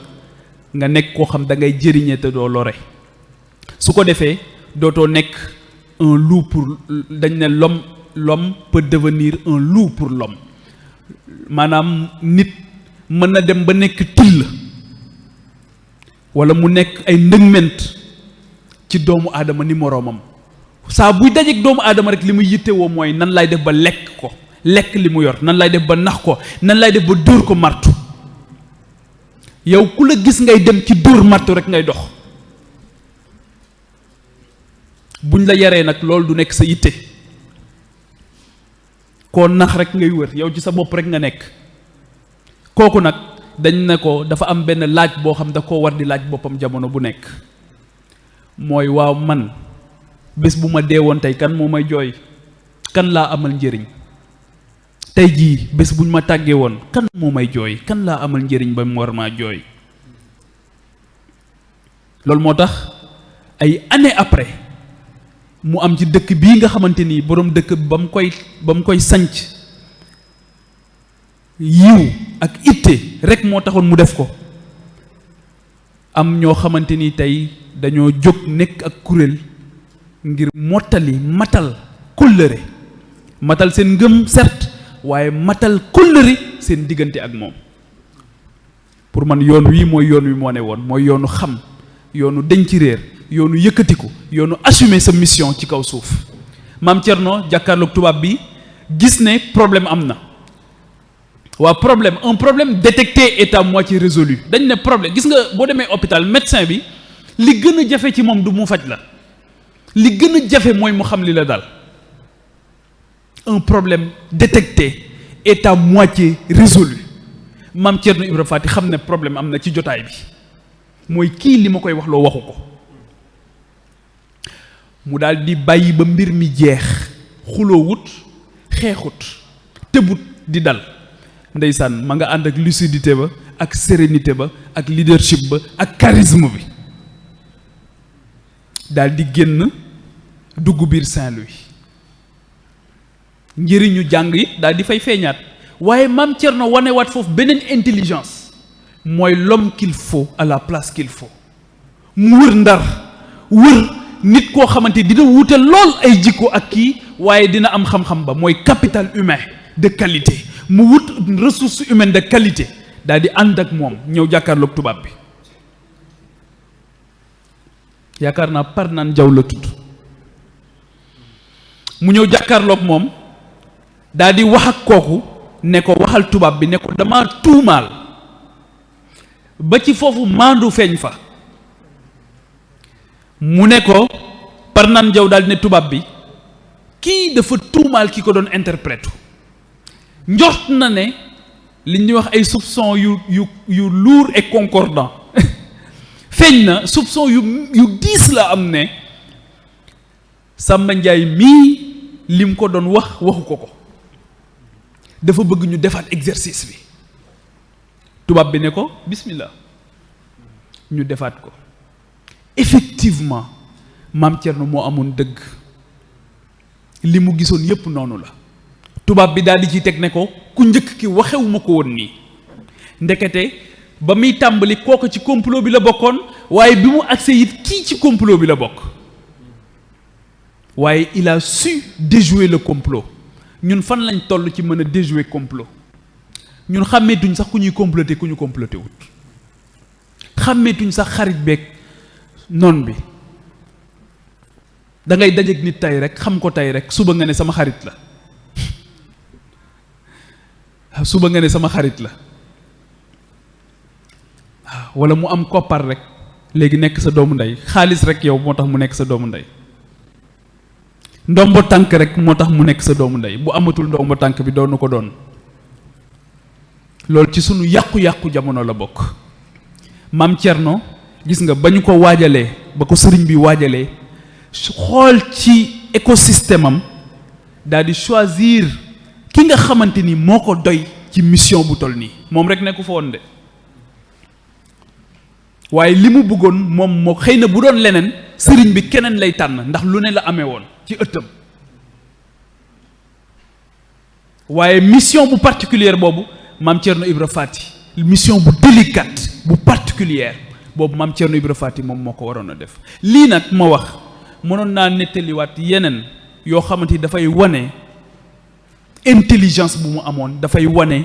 [SPEAKER 2] nga nekk koo xam da ngay jëriñee te doo lore su ko defee dootoo nekk un loup pour dañ ne l'homme peut devenir un loup pour l'homme maanaam nit mën na dem ba nekk till wala mu nekk ay ndëgment ci doomu aadama ni moroomam saa buy dajeek doomu aadama rek li muy yittewoo mooy nan lay def ba lekk ko lekk li mu yor nan lay def ba nax ko nan lay def ba dóor ko martu yow ku la gis ngay dem ci dóor martu rek ngay dox buñ la yaree nag loolu du nekk sa yitte koo nax rek ngay wër yow ci sa bopp rek nga nekk kooku nag dañ ne ko dafa am benn laaj boo xam da koo war di laaj boppam jamono bu nekk mooy waaw man bés bu ma deewoon tey kan moo may jooy kan laa amal njëriñ tey jii bés buñ ma tàggee woon kan moo may jooy kan laa amal njëriñ ba mu war maa jooy loolu moo tax ay année après mu am ci dëkk bii nga xamante ni boroom dëkk ba mu koy sanc yiw ak itte rek moo taxoon mu def ko am ñoo xamante ni tey dañoo jóg nekk ak kuréel ngir mottali matal kóllëre matal seen ngëm certes waaye matal kóllëre seen diggante ak moom pour man yoon wii mooy yoon wi moo ne woon mooy yoonu xam yoonu denc réer yoonu yëkkatiku yoonu assumer sa mission ci kaw suuf maam Thierno jàkkaarloog tubaab bi gis ne problème am na waa problème un problème détecté est à moitié résolu dañ ne problème gis nga boo demee hôpital médecin bi li gën a jafe ci moom du mu faj la li gën a jafe mooy mu xam li la dal un problème détecté est à moitié résolu maam Thierno Ibra Faty xam ne problème am na ci jotaay bi mooy kii li ma koy wax loo waxu ko mu daal di bàyyi ba mbir mi jeex xuloowut xeexut tëbut di dal ndeysaan ma nga ànd ak lucidité ba ak sérénité ba ak leadership ba ak charisme bi daal di génn dugg biir Saint-Louis njëriñu jàng yi daal di fay feeñaat waaye maam Thierno wanewaat foofu beneen intelligence mooy l'homme qu'il faut à la place qu'il faut mu wër ndar wër nit koo xamante dina wuute lool ay jikko ak kii waaye dina am xam-xam ba mooy capital humain de qualité mu wut ressource humaine de qualité daal di ànd ak moom ñëw jàkkaarloog tubaab bi yaakaar naa par naan jaw la tudd mu ñëw jàkkaarloog moom daal di wax ak kooku ne ko waxal tubaab bi ne ko dama tuumaal ba ci foofu maandu feeñ fa mu ne ko par naan jaw daal di ne tubaab bi kii dafa tuumaal ki ko doon interprète njort na ne li ñuy wax ay soupçons yu lourd et concordant feeñ na soupçon yu diis la am ne Samba Ndiaye mii lim ko doon waxu ko dafa bëgg ñu defaat exercice bi tubaab bi ne ko bismillah ñu defaat ko effectivement maam Thierno moo amoon dëgg li mu gisoon yépp noonu la tubaab bi daal di ci teg ne ko ku njëkk ki waxewuma ko woon nii ndekete ba muy tàmbali kooku ci complot bi la bokkoon waaye bi mu agsee it kii ci complot bi la bokk waaye il a su déjouer le complot ñun fan lañ toll ci mën a déjouer complot ñun xàmmeetuñ sax ku ñuy comploter ku ñu comploter wut xàmmeetuñ sax xarit beeg noon bi da ngay dajeek nit tey rek xam ko tey rek suba nga ne sama xarit la suba nga ne sama xarit la wala mu am koppar rek léegi nekk sa doomu ndey xaalis rek yow moo tax mu nekk sa doomu ndey ndombo tànk rek moo tax mu nekk sa doomu ndey bu amatul ndombo tànk bi doonu ko doon loolu ci sunu yàqu-yàqu jamono la bokk maam Thierno gis nga ba ñu ko waajalee ba ko sëriñ bi waajalee xool ci écosystème am daal di choisir ki nga xamante ni moo ko doy ci mission bu toll nii moom rek nekku fa woon de waaye li mu bëggoon moom moo xëy na bu doon leneen sëriñ bi keneen lay tànn ndax lu ne la amee woon ci ëttam waaye mission bu particulière boobu maam Thierno Ibra Fati mission bu délicate bu particulière boobu maam Thierno Ibra Fati moom moo ko waroon a def lii nag ma wax mënoon naa nettaliwaat yeneen yoo xamante ni dafay wane intelligence bu mu amoon dafay wane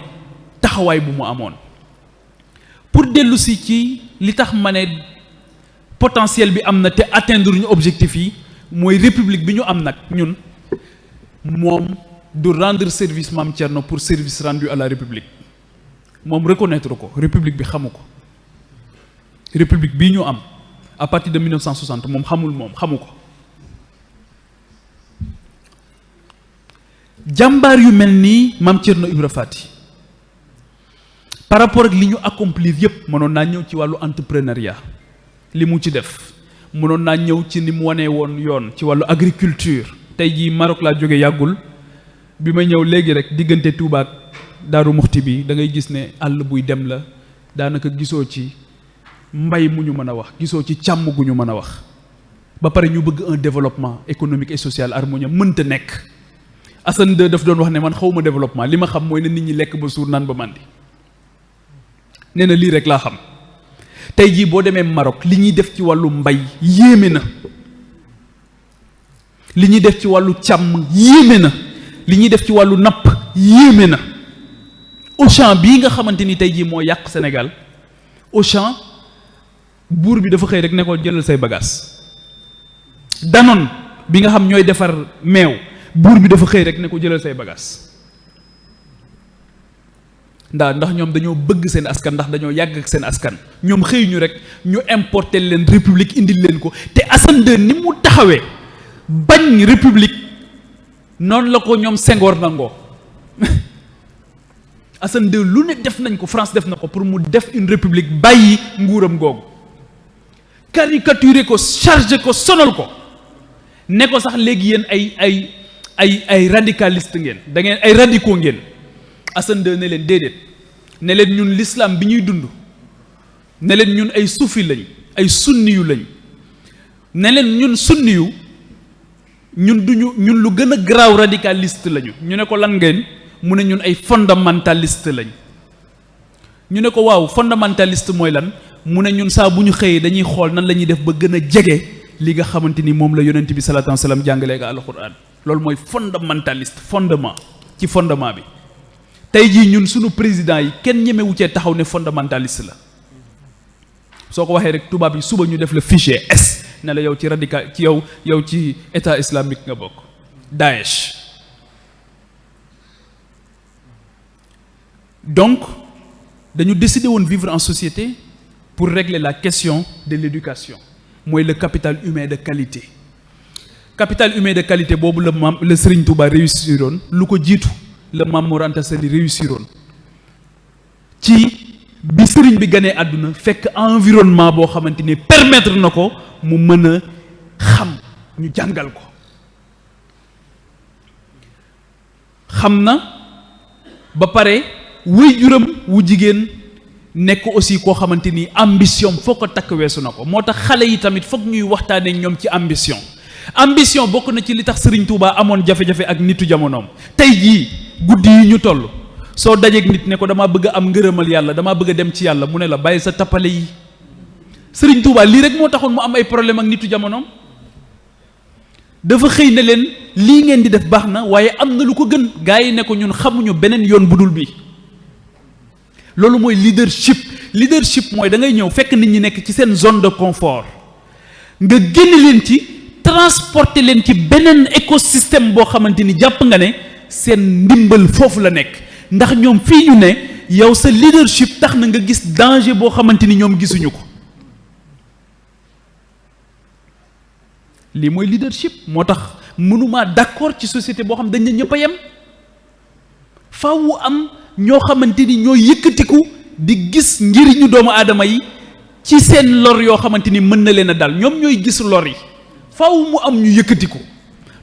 [SPEAKER 2] taxawaay bu mu amoon pour dellu si ci li tax ma ne potentiel bi am na te atteindre ñu objectif yi mooy république bi ñu am nag ñun moom du rendre service maam Thierno pour service rendu à la république moom reconnaître ko république bi xamu ko république bii ñu am à partir de 1960 moom xamu ko jàmbaar yu mel nii maam Thierno Ibra Fati par rapport ak li ñu accomplir yépp mënoon naa ñëw ci wàllu entrepreneuriat li mu ci def mënoon naa ñëw ci ni mu wanee woon yoon ci wàllu agriculture tey jii Maroc laa jóge yàggul bi ma ñëw léegi rek diggante Touba ak Daaru Muxti bi da ngay gis ne àll buy dem la daanaka gisoo ci mbay mu ñu mën a wax gisoo ci càmm gu ñu mën a wax ba pare ñu bëgg un développement économique et social harmonieux mënta nekk Assane II daf doon wax ne man xawma développement li ma xam mooy ne nit ñi lekk ba suur naan ba màndi nee na lii rek laa xam tey jii boo demee Maroc li ñuy def ci wàllu mbay yéeme na li ñuy def ci wàllu càmm yéeme na li ñuy def ci wàllu napp yéeme na Auchan bii nga xamante ni tey jii moo yàq Sénégal Auchan buur bi dafa xëy rek ne ko jëlal say bagages Danone bi nga xam ñooy defar meew buur bi dafa xëy rek ne ko jëlal say bagages ndax ñoom dañoo bëgg seen askan ndax dañoo yàgg ak seen askan ñoom xëy ñu rek ñu importer leen république indil leen ko te Assane II ni mu taxawee bañ république noonu la ko ñoom Senghor nangoo Assane II lu ne def nañ ko France def na ko pour mu def une république bàyyi nguuram googu caricaturer ko chargé ko sonal ko ne ko sax léegi yéen ay radicaliste ngeen da ngeen ay radicaux ngeen Assane II ne leen déedéet ne leen ñun l'islam bi ñuy dund ne leen ñun ay suufi lañ ay sunni yu lañ ne leen ñun sunni yu ñun lu gën a garaaw radicaliste lañu ñu ne ko lan ngeen mu ne ñun ay fondamentaliste lañ ñu ne ko waaw fondamentaliste mooy lan mu ne ñun saa bu ñu xëyee dañuy xool nan la ñuy def ba gën a jege li nga xamante ni moom la yonent bi sallallahu alayhi wa sallam jàngalee nga alquran loolu mooy fondamentaliste fondement ci fondement bi tey jii ñun suñu président yi kenn ñemewu cee taxaw ne fondamentaliste la soo ko waxee rek tubaab yi suba ñu def la fichier S ne la yow ci radical ci yow ci état islamique nga bokk Daesh. Donc dañu décider woon vivre en société pour régler la question de l'éducation mooy le capital humain de qualité capital humain de qualité boobu la Serigne Touba réussiroon lu ko jiitu la Mame Mor Anta Sali réussiroon ci bi sëriñ bi ganee àdduna fekk environnement boo xamante ni permettre na ko mu mën a xam ñu jàngal ko xam na ba pare waajuram wu jigéen nekk aussi koo xamante ni ambition foo ko takk weesu na ko moo tax xale yi tamit foog ñuy waxtaanee ñoom ci ambition bokk na ci li tax Serigne Touba amoon jafe-jafe ak nitu jamonoom tey jii guddi yi ñu toll soo dajeeg nit ne ko damaa bëgg a am ngërëmal yàlla damaa bëgg a dem ci yàlla mu ne la bàyyi sa tappale yi Serigne Touba lii rek moo taxoon mu am ay problème ak nitu jamonoom dafa xëy ne leen lii ngeen di def baax na waaye am na lu ko gën gaa yi ne ko ñun xamuñu beneen yoon bu dul bii loolu mooy leadership mooy da ngay ñëw fekk nit ñi nekk ci seen zone de confort nga génne leen ci transporter leen ci beneen écosystème boo xamante ni jàpp nga ne seen ndimbal foofu la nekk ndax ñoom fii ñu ne yow sa leadership tax na nga gis danger boo xamante ni ñoom gisuñu ko lii mooy leadership moo tax mënumaa d'accord ci société boo xam dañ ne ñëpp a yem faaw am ñoo xamante ni ñoo yëkkatiku di gis njëriñu doomu aadama yi ci seen lor yoo xamante ni mën na leen a dal ñoom ñooy gis lor yi faaw mu am ñu yëkkatiku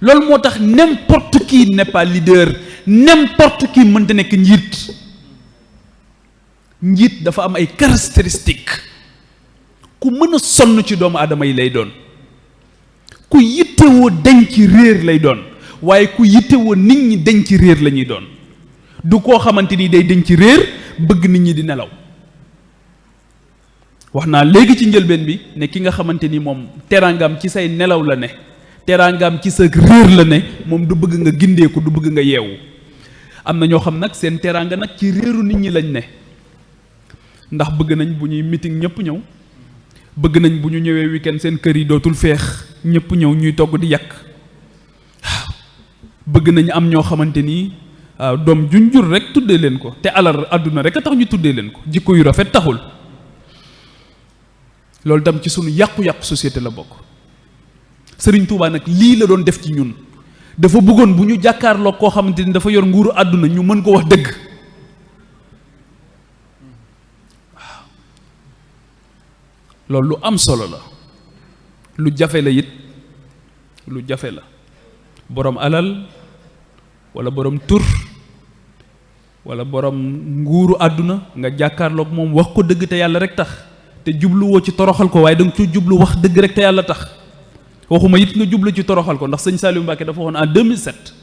[SPEAKER 2] loolu moo tax n'importe qui n'est pas leader n'importe qui mënta nekk njiit dafa am ay caractéristiques ku mën a sonn ci doomu aadama yi lay doon ku yittewoo denc réer lay doon waaye ku yittewoo nit ñi denc réer la ñuy doon du koo xamante ni day denc réer bëgg nit ñi di nelaw wax naa léegi ci njëlbeen bi ne ki nga xamante ni moom teraangam ci say nelaw la ne teraangam ci sa réer la ne moom du bëgg nga gindeeku du bëgg nga yeewu am na ñoo xam nag seen teraanga nag ci réeru nit ñi lañ ne ndax bëgg nañ bu ñuy meeting ñëpp ñëw bëgg nañ bu ñu ñëwee weekend seen kër yi dootul feex ñëpp ñëw ñuy togg di yàq waaw bëgg nañ am ñoo xamante ni waaw doom juñ jur rek tuddee leen ko te alal àdduna rek a tax ñu tuddee leen ko jikko yu rafet taxul loolu tam ci sunu yàqu-yàqu société la bokk Sëriñ Tuubaa nag lii la doon def ci ñun dafa bëggoon bu ñu jàkkaarloo koo xamante ni dafa yor nguuru àdduna ñu mën ko wax dëgg waaw loolu lu am solo la lu jafe la it lu jafe la borom alal wala borom tur wala borom nguuru àdduna nga jàkkaarloog moom wax ko dëgg te yàlla rek tax te jubluwoo ci toroxal ko waaye da nga ci jublu wax dëgg rek te yàlla tax waxuma it nga jublu ci toroxal ko ndax sëñ Saliou Mbacké dafa waxoon en 2007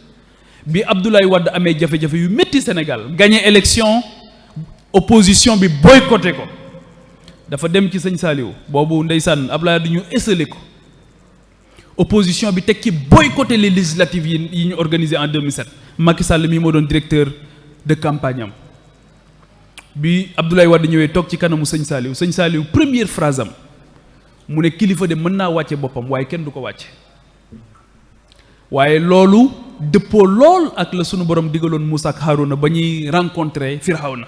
[SPEAKER 2] bi Abdoulaye Wade amee jafe-jafe yu métti Sénégal gagné élection opposition bi boycotté ko dafa dem ci sëñ Saliou boobu ndeysaan Abdoulaye du ñu esselé ko opposition bi teg ci boycotté les législatives yi ñu organisé en 2007 Macky Sall mii moo doon directeur de campagne am bi Abdoulaye Wade ñëwee toog ci kanamu sëñ Saliou première phrase am mu ne kilifa de mën naa wàcce boppam waaye kenn du ko wàcce waaye loolu dëppoo lool ak la sunu borom digaloon Moussa ak Harouna ba ñuy rencontré Firawna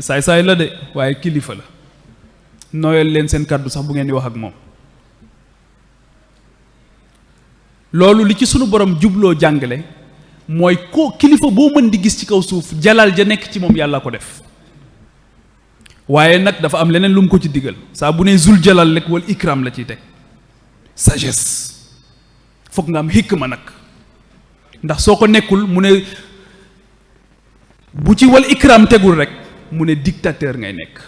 [SPEAKER 2] saay-saay la de waaye kilifa la nooyal leen seen kàddu sax bu ngeen di wax ak moom loolu li ci sunu borom jubloo jàngale mooy ko kilifa boo mën di gis ci kaw suuf jalal ja nekk ci moom yàlla ko def waaye nag dafa am leneen lu mu ko ci digal saa bu ne zul jalal rek wal ikram la ciy teg sagesse foog nga am hikma nag ndax soo ko nekkul mu ne bu ci wal ikram tegul rek mu ne dictateur ngay nekk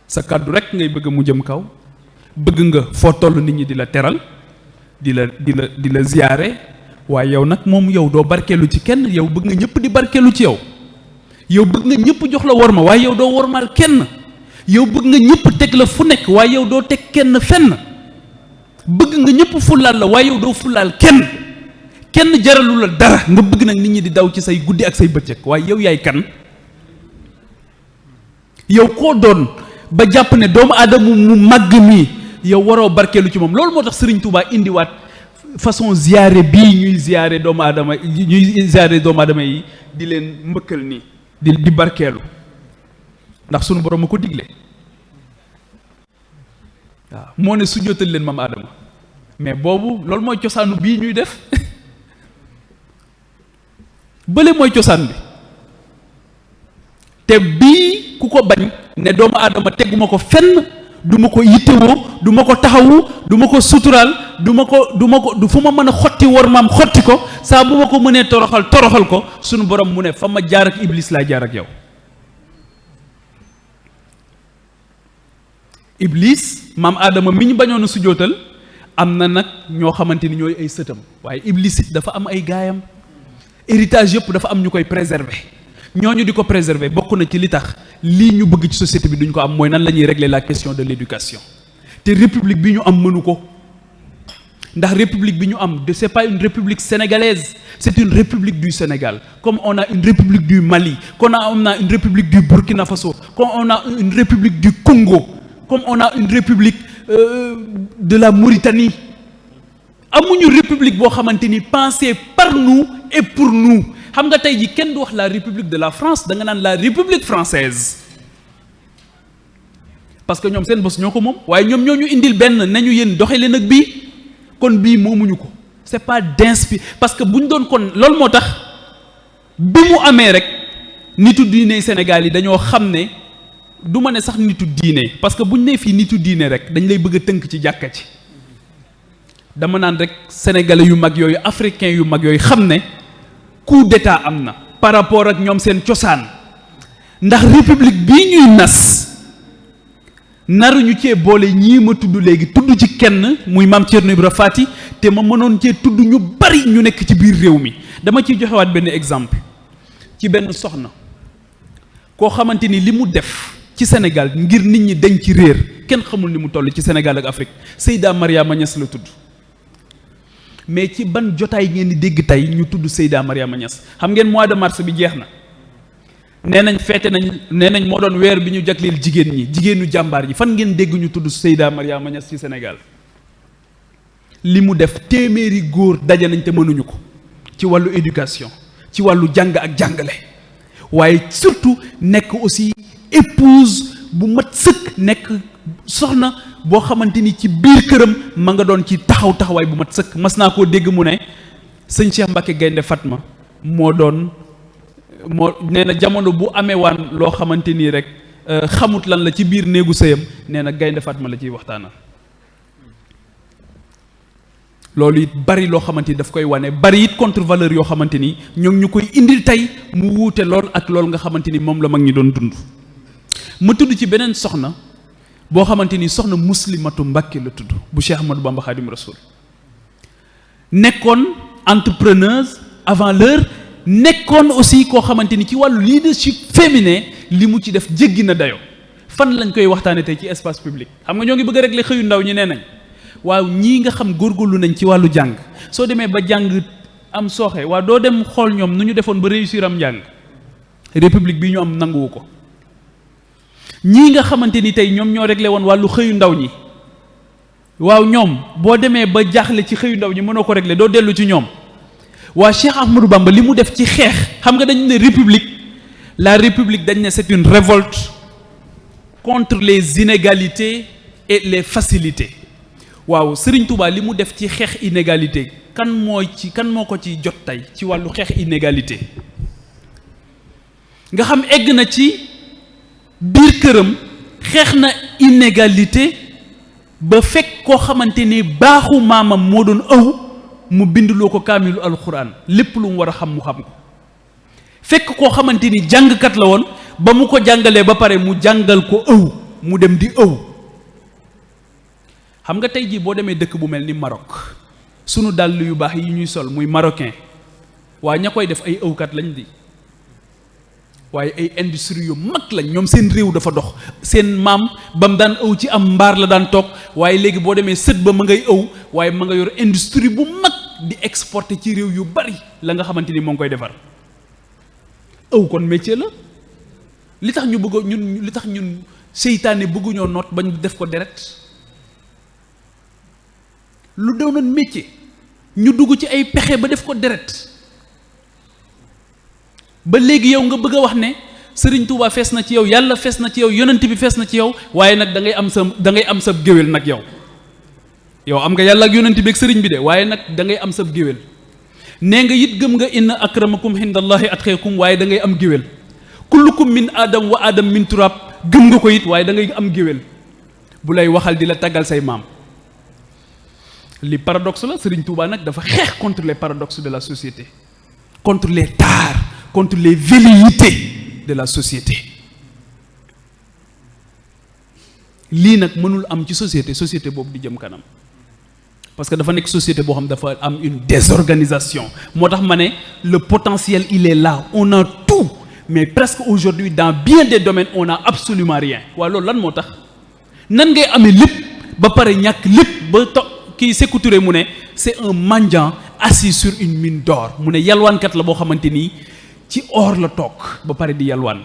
[SPEAKER 2] sa kàddu rek ngay bëgg mu jëm kaw bëgg nga foo toll nit ñi di la teral di la ziyaare waaye yow nag moom yow doo barkeelu ci kenn yow bëgg nga ñëpp di barkeelu ci yow yow bëgg nga ñëpp jox la worma waaye yow doo wormaal kenn yow bëgg nga ñëpp teg la fu nekk waaye yow doo teg kenn fenn bëgg nga ñëpp fulaal la waaye yow doo fulaal kenn jaralu la dara nga bëgg nag nit ñi di daw ci say guddi ak say bëccëg waaye yow yaay kan yow koo doon ba jàpp ne doomu aadama mu màgg mii yow waroo barkeelu ci moom loolu moo tax Serigne Touba indiwaat façon ziyaare bii ñuy ziyaare doomu aadama yi di leen mbëkkal nii di barkeelu ndax sunu borom a ko digle waaw moo ne sujjóotal leen maam aadama mais boobu loolu mooy cosaanu bii ñuy def bële mooy cosaan bi
[SPEAKER 3] te bii ku ko bañ ne doomu aadama teguma ko fenn, du ma ko yittewoo, du ma ko taxawu, du ma ko suturaal, du fu ma mën a xotti war maam xotti ko, saa bu ma ko mënee toroxal ko, sunu borom mu ne fa ma jaar ak iblis laa jaar ak yow. iblis maam aadama mi ñu bañoon a sujootal am na nag ñoo xamante ni ñooy ay sëtam, waaye iblis it dafa am ay gaayam, héritage yëpp dafa am ñu koy préserver. ñooñu di ko préserver bokk na ci li tax lii ñu bëgg ci société bi duñ ko am, mooy nan la ñuy régler la question de l'éducation. te république bi ñu am mënu ko, ndax république bi ñu am c'est pas une république sénégalaise, c'est une république du Sénégal, comme on a une république du Mali, comme on a une république du Burkina Faso, comme on a une république du Congo, comme on a une république de la Mauritanie. amuñu république boo xamante ni pensée par nous et pour nous. xam nga tey ji kenn du wax la république de la France, da nga naan la république française, parce que ñoom seen bos ñoo ko moom, waaye ñoom ñoo ñu indil benn nañu yéen doxe leen ak bii, kon bii moomuñu ko. c'est pas d'inspire, parce que bu ñu doon kon loolu moo tax bi mu amee rek nitu diine Sénégal yi dañoo xam ne, du ma ne sax nitu diine, parce que bu ñu nee fii nitu diine rek dañ lay bëgg a tënk ci jàkka ci. dama naan rek sénégalais yu mag yooyu, africains yu mag yooyu xam ne coup d'état am na par rapport ak ñoom seen cosaan, ndax république bii ñuy nas naruñu cee boole ñii ma tudd léegi, tudd ci kenn muy maam Thierno Ibra Fati, te ma mënoon cee tudd ñu bari ñu nekk ci biir réew mi. dama ciy joxewaat benn exemple ci benn soxna koo xamante ni li mu def ci Sénégal ngir nit ñi dañ ci réer kenn xamul ni mu toll ci Sénégal ak Afrique. Seyda Mariama Niass la tudd. mais ci ban jotaay ngeen di dégg tey ñu tudd Seyda Mariama Niass? xam ngeen mois de mars bi jeex na, nee nañ feete nañ, nee nañ moo doon weer bi ñu jagleel jigéen ñi, jigéenu jàmbaar yi. fan ngeen dégg ñu tudd Seyda Mariama Niass ci Sénégal? li mu def téeméeri góor daje nañ te mënuñu ko ci wàllu éducation, ci wàllu jàng ak jàngale, waaye surtout nekk aussi épouse bu mat sëkk, nekk soxna boo xamante ni ci biir këram ma nga doon ci taxawaay bu mat sëkk. mas naa koo dégg mu ne sëñ Cheikh Mbacke Gaynde Fatma moo nee na jamono bu amee waan loo xamante nii rek xamut lan la ci biir néegu sëyam, nee na Gaynde Fatma la ciy waxtaanal. loolu it bari loo xamante ni daf koy wane, bari it contre valeur yoo xamante ni ñoo ngi ñu koy indil tey mu wuute lool ak loolu nga xamante ni moom la mag ñi doon dund. ma tudd ci beneen soxna boo xamante ni soxna Muslimatu Mbàkke la tudd, bu Cheikh Ahmadou Bamba Khadim Rasoul, nekkoon entrepreneuse avant l'heure, nekkoon aussi koo xamante ni ci wàllu leadership féminin li mu ci def jéggi na dayo. fan lañ koy waxtaane tey ci espace public? xam nga ñoo ngi bëgg a régler xëyu ndaw ñi, nee nañ waaw ñii nga xam góorgóorlu nañ ci wàllu jàng, soo demee ba jàng am sooxe, waa doo dem xool ñoom nu ñu defoon ba réussir am njàng. république bi ñu am nanguwu ko. ñii nga xamante ni tey ñoom ñoo réglé woon wàllu xëyu ndaw ñi, waaw ñoom boo demee ba jaaxle ci xëyu ndaw ñi mënoo ko réglé, doo dellu ci ñoom. waa Cheikh Ahmadou Bamba li mu def ci xeex, xam nga dañu ne république, la république dañ ne c'est une révolte contre les inégalités et les facilités. waaw Serigne Touba li mu def ci xeex inégalité, kan moo ko ci jot tey ci wàllu xeex inégalité? nga xam egg na ci biir këram xeex na inégalité ba fekk koo xamante ni baaxu maamam moo doon ëw mu bindloo ko kaamilu alxuraan, lépp lu mu war a xam mu xam ko. fekk koo xamante ni jàngkat la woon, ba mu ko jàngalee ba pare mu jàngal ko ëw, mu dem di ëw. xam nga tey jii boo demee dëkk bu mel ni Maroc, sunu dàll yu baax yi ñuy sol muy marocain, waa ña koy def ay ëwkat lañ di, waaye ay industrie yu mag lañ. ñoom seen réew dafa dox, seen maam ba mu daan ëw ci am mbaar la daan toog, waaye léegi boo demee sët ba ma ngay ëw, waaye ma nga yor industrie bu mag di exporter ci réew yu bari la nga xamante ni moo ngi koy defar. ëw kon métier la. li tax ñun seytaane bëgguñoo noot bañ def ko deret, lu doonoon métier ñu dugg ci ay pexe ba def ko deret. ba léegi yow nga bëgg a wax ne Serigne Touba fees na ci yow, yàlla fees na ci yow, yonent bi fees na ci yow, waaye nag da ngay am sa géwél nag yow am nga yàlla ak yonent bi ak Serigne bi de, waaye nag da ngay am sa géwél. nee nga it gëm nga inna akramakum indallahi atqakum, waaye da ngay am géwél. kullukum min aadam wa aadam min turab gëm nga ko it waaye da ngay am géwél bu lay waxal di la taggal say maam. li paradoxe la Serigne Touba nag dafa xeex contre les paradoxes de la société, contre les tares, contre les velléités de la société. lii nag mënul am ci société boobu di jëm kanam parce que dafa nekk société boo xam dafa am une désorganisation. moo tax ma ne le potentiel il est là, on a tout, mais presque aujourd'hui dans bien des domaines on n'a absolument rien. waaw loolu lan moo tax nan ngay amee lépp ba pare ñàkk lépp ba kii Sékou Touré mu ne c'est un mendiant assis sur une mine d'or. mu ne yalwaankat la boo xamante ni ci or la toog ba pare di yalwaan.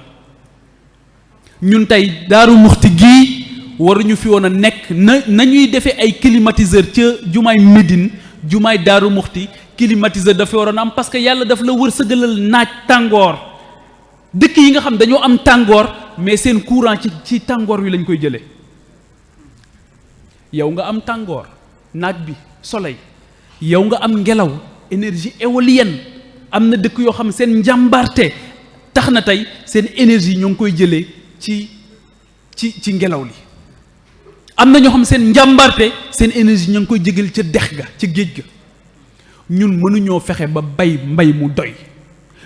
[SPEAKER 3] ñun tey Daaru Muxti gii waruñu fi woon a nekk nañuy defee ay climatiseur ca jumaay Médine jumaay Daaru Muxti climatiseur dafa waroon am parce que yàlla daf la wërsëgalal naaj tàngoor. dëkk yi nga xam dañoo am tàngoor mais seen courant ci tàngoor wi lañ koy jëlee. yow nga am tàngoor naaj bi soleil, yow nga am ngelaw énergie éolienne. am na dëkk yoo xam seen njàmbarte tax na tey seen énergie ñoo ngi koy jëlee ci ngelaw li. am na ñoo xam seen njàmbarte seen énergie ñoo ngi koy jëgal ca dex ga ca géej ga. ñun mënuñoo fexe ba bay mbay mu doy,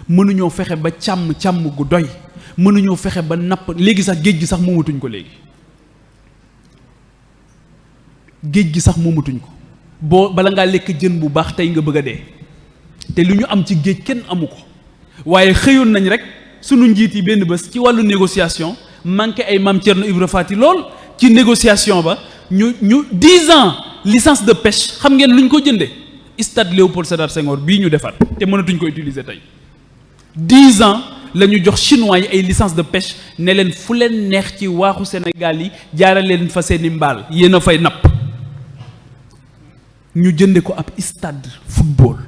[SPEAKER 3] mënuñoo fexe ba càmm gu doy, mënuñoo fexe ba napp. léegi sax géej gi sax moomatuñ ko léegi. géej gi sax moomatuñ ko boo bala ngaa lekk jën bu baax tey nga bëgg a dee te lu ñu am ci géej kenn amu ko. waaye xëyoon nañ rek sunu njiit yi benn bés ci wàllu négociation manqué ay Mame Thierno Ibra Fati lool ci négociation ba ñu 10 ans licence de pêche xam ngeen lu ñu ko jëndee stade Léopold Sédar Senghor bii ñu defar te mënatuñ ko utiliser tey. 10 ans la ñu jox chinois yi ay licence de pêche ne leen fu leen neex ci waaxu Sénégal yi jaarale leen fa seeni mbaal yéen a fay napp. ñu jënde ko ab stade football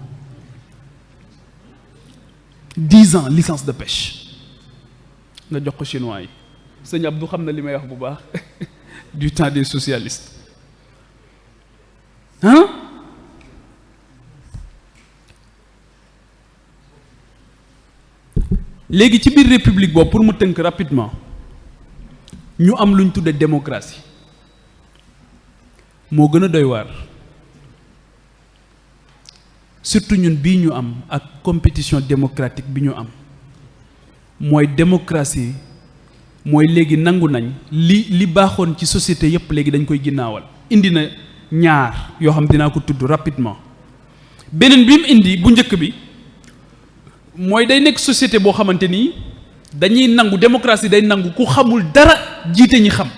[SPEAKER 3] 10 ans licence de pêche nga jox ko chinois yi. sëñ Abdou xam na li may wax bu baax du temps des socialistes ah. léegi ci biir république boobu pour mu tënk rapidement ñu am lu ñu tudde démocratie moo gën a doy waar. surtout ñun bii ñu am ak compétition démocratique bi ñu am mooy démocratie mooy léegi nangu nañ li baaxoon ci société yépp léegi dañ koy ginnaawal. indi na ñaar yoo xam dinaa ko tudd rapidement. beneen bi mu indi bu njëkk bi mooy day nekk société boo xamante ni dañuy nangu démocratie day nangu ku xamul dara jiite ñi xam.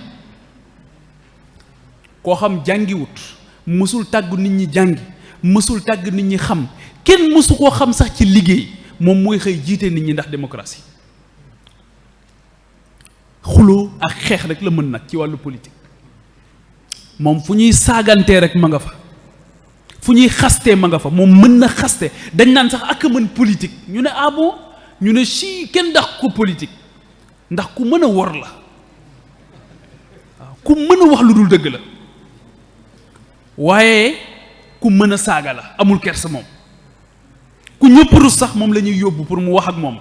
[SPEAKER 3] koo xam jàngiwut mësul tàggu nit ñi jàngi mësul tàgg nit ñi xam kenn mësu koo xam sax ci liggéey moom mooy xëy jiite nit ñi ndax démocratie. xuloo ak xeex rek la mën nag ci wàllu politique moom fu ñuy saagantee rek ma nga fa, fu ñuy xastee ma nga fa. moom mën na xaste dañ naan sax ak mën politique ñu ne ah bon ñu ne si kenn ndax ko politique ndax ku mën a wor la waaw ku mën a wax lu dul dëgg la waaye ku mën a saaga la amul kersa moom ku ñëpp rus sax moom la ñuy yóbbu pour mu wax ak moom.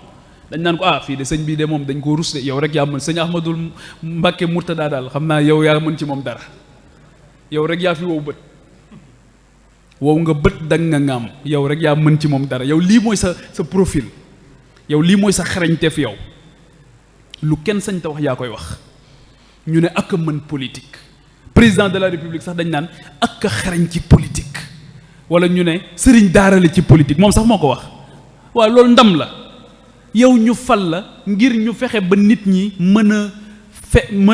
[SPEAKER 3] dañ naan ko ah fii de sëñ bii de moom dañ koo rus de yow rek yaa mën sëñ Ahmadul Mbàkke Murtada daal xam naa yow yaa mën ci moom dara yow rek yaa fi wow bët wow nga bët dang nga ngaam yow rek yaa mën ci moom dara yow lii mooy sa profil yow lii mooy sa xarañteef yow lu kenn sañ ta wax yaa koy wax. ñu ne ak a mën politique président de la république sax dañ naan ak a xarañ ci politique wala ñu ne sëriñ daarale ci politique moom sax moo ko wax. waaw loolu ndam la. yow ñu fal la ngir ñu fexe ba nit ñi mën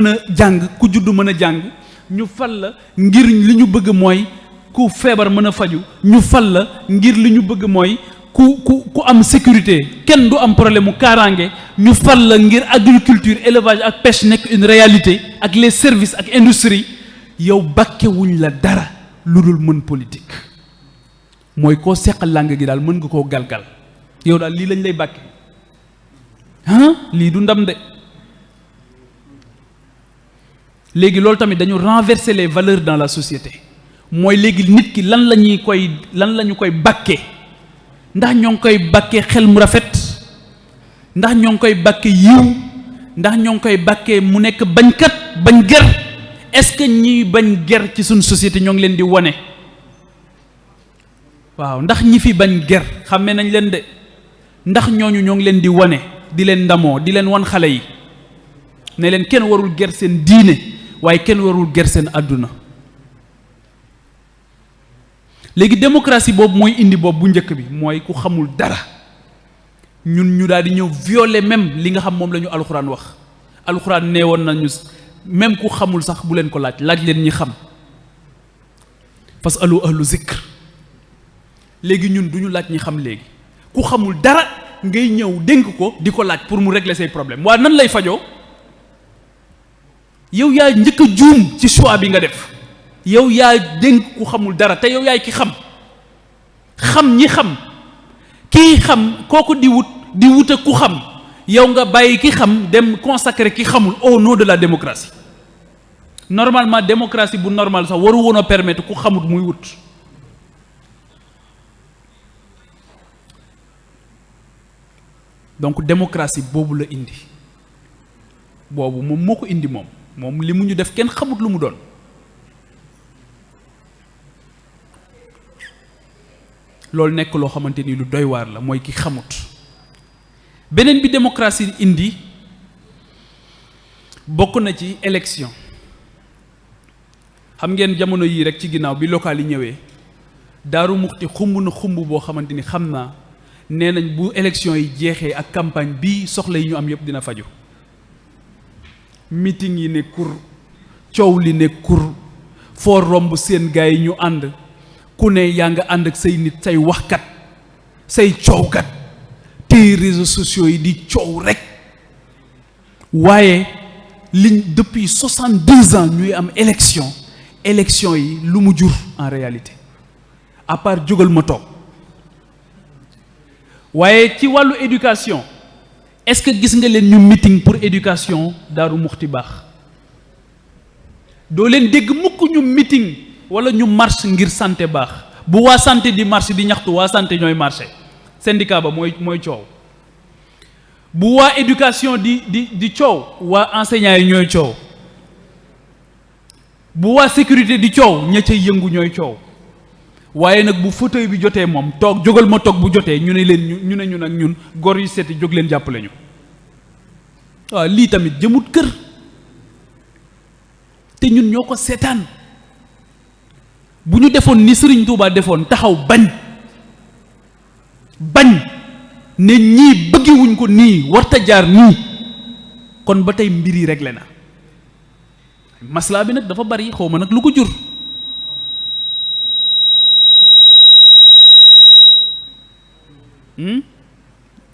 [SPEAKER 3] a jàng ku juddu mën a jàng ñu fal la ngir li ñu bëgg mooy ku feebar mën a faju ñu fal la ngir li ñu bëgg mooy ku am sécurité kenn du am problème mu kaaraange ñu fal la ngir agriculture élevage ak pêche nekk une réalité ak les services ak industrie. yow bàkkewuñ la dara lu dul mën politique mooy koo seqal làng gi daal mën nga koo galgal yow daal lii lañ lay bàkke lii du ndam de. léegi loolu tamit dañu renverser les valeurs dans la société mooy léegi nit ki lan la ñu koy bàkkee ndax ñoo ngi koy bàkkee xel mu rafet ndax ñoo ngi koy bàkke yiw ndax ñoo ngi koy bàkkee mu nekk bañkat bañ ger est-ce que ñi bañ ger ci suñ société ñoo ngi leen di wane waaw ndax ñi fi bañ ger xàmmee nañ leen de ndax ñooñu ñoo ngi leen di wane di leen ndamoo di leen wan xale yi ne leen kenn warul ger seen diine waaye kenn warul ger seen àdduna léegi démocratie boobu mooy indi boobu bu njëkk bi mooy ku xamul dara ñun ñu daal di ñëw violer même li nga xam moom la ñu alxuraan wax alxuraan nee woon nañu même ku xamul sax bu leen ko laaj leen ñi xam fasalu ahlu zikr léegi ñun du ñu laaj ñi xam léegi ku xamul dara ngay ñëw dénk ko di ko laaj pour mu régler say problème waaye nan lay fajoo yow yaa njëkk a juum ci choix bi nga def yow yaa dénk ku xamul dara te yow yaay ki xam ñi xam kii xam kooku di wut ak ku xam yow nga bàyyi ki xam dem consacrer ki xamul au nom de la démocratie normalement démocratie bu normal sax waru woon a permettre ku xamut muy wut donc démocratie boobu la indi boobu moom moo ko indi moom li mu ñu def kenn xamut lu mu doon loolu nekk loo xamante ni lu doy waar la mooy ki xamut beneen bi démocratie indi bokk na ci élection xam ngeen jamono yii rek ci ginnaaw bi local yi ñëwee Daaru Muxti xumb na xumb boo xamante ni xam naa nee nañ bu élection yi jeexee ak campagne bi soxla yi ñu am yëpp dina faju meeting yi ne kur coow li ne kur foo romb seen gaay yi ñu ànd ku ne yaa nga ànd ak say nit say waxkat say coowkat te réseaux sociaux yi di coow rek waaye liñ depuis 62 ans ñuy am élection yi lu mu jur en réalité à part jógal ma toog waaye ci wàllu éducation est-ce que gis nga leen ñu meeting pour éducation Daaru Muxti baax doo leen dégg mukk ñu meeting wala ñu marche ngir santé baax bu waa santé di marche di ñaxtu waa santé ñooy marché syndicat ba mooy coow bu waa éducation di coow waa enseignants yi ñooy coow bu waa sécurité di coow ña ca yëngu ñooy coow waaye nag bu fauteuil bi jotee moom toog jógal ma toog bu jotee ñu ne leen ñu ne ñun ak ñun gor yu seti jóg leen jàppale ñu waaw lii tamit jëmut kër te ñun ñoo ko seetaan bu ñu defoon ni Serigne Touba defoon taxaw bañ ne ñii bëggiwuñ ko nii warta jaar nii kon ba tey mbir yi réglé na maslaa bi nag dafa bari xaw ma nag lu ko jur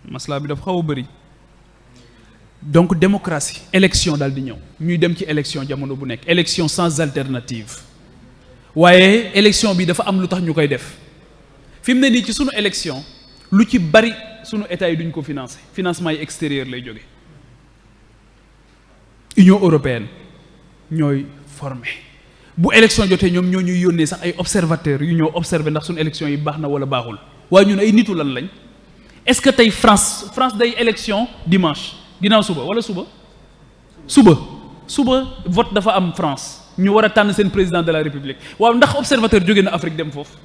[SPEAKER 3] maslaa bi dafa xaw a bari donc démocratie élection daal di ñëw ñuy dem ci élection jamono bu nekk élection sans alternative waaye élection bi dafa am lu tax ñu koy def fi mu ne nii ci sunu élection lu ci bari sunu état yi duñ ko financer financement yi extérieur lay jóge Union européenne ñooy formé bu élection jotee ñoom ñoo ñuy yónnee sax ay observateurs yu ñoo observé ndax sunu élection yi baax na wala baaxul waaye ñun ay nitu lan lañ est-ce que tey France day élection dimanche ginnaaw suba wala suba vote dafa am France ñu war a tànn seen président de la République waaw ndax observateur jóge na Afrique dem foofu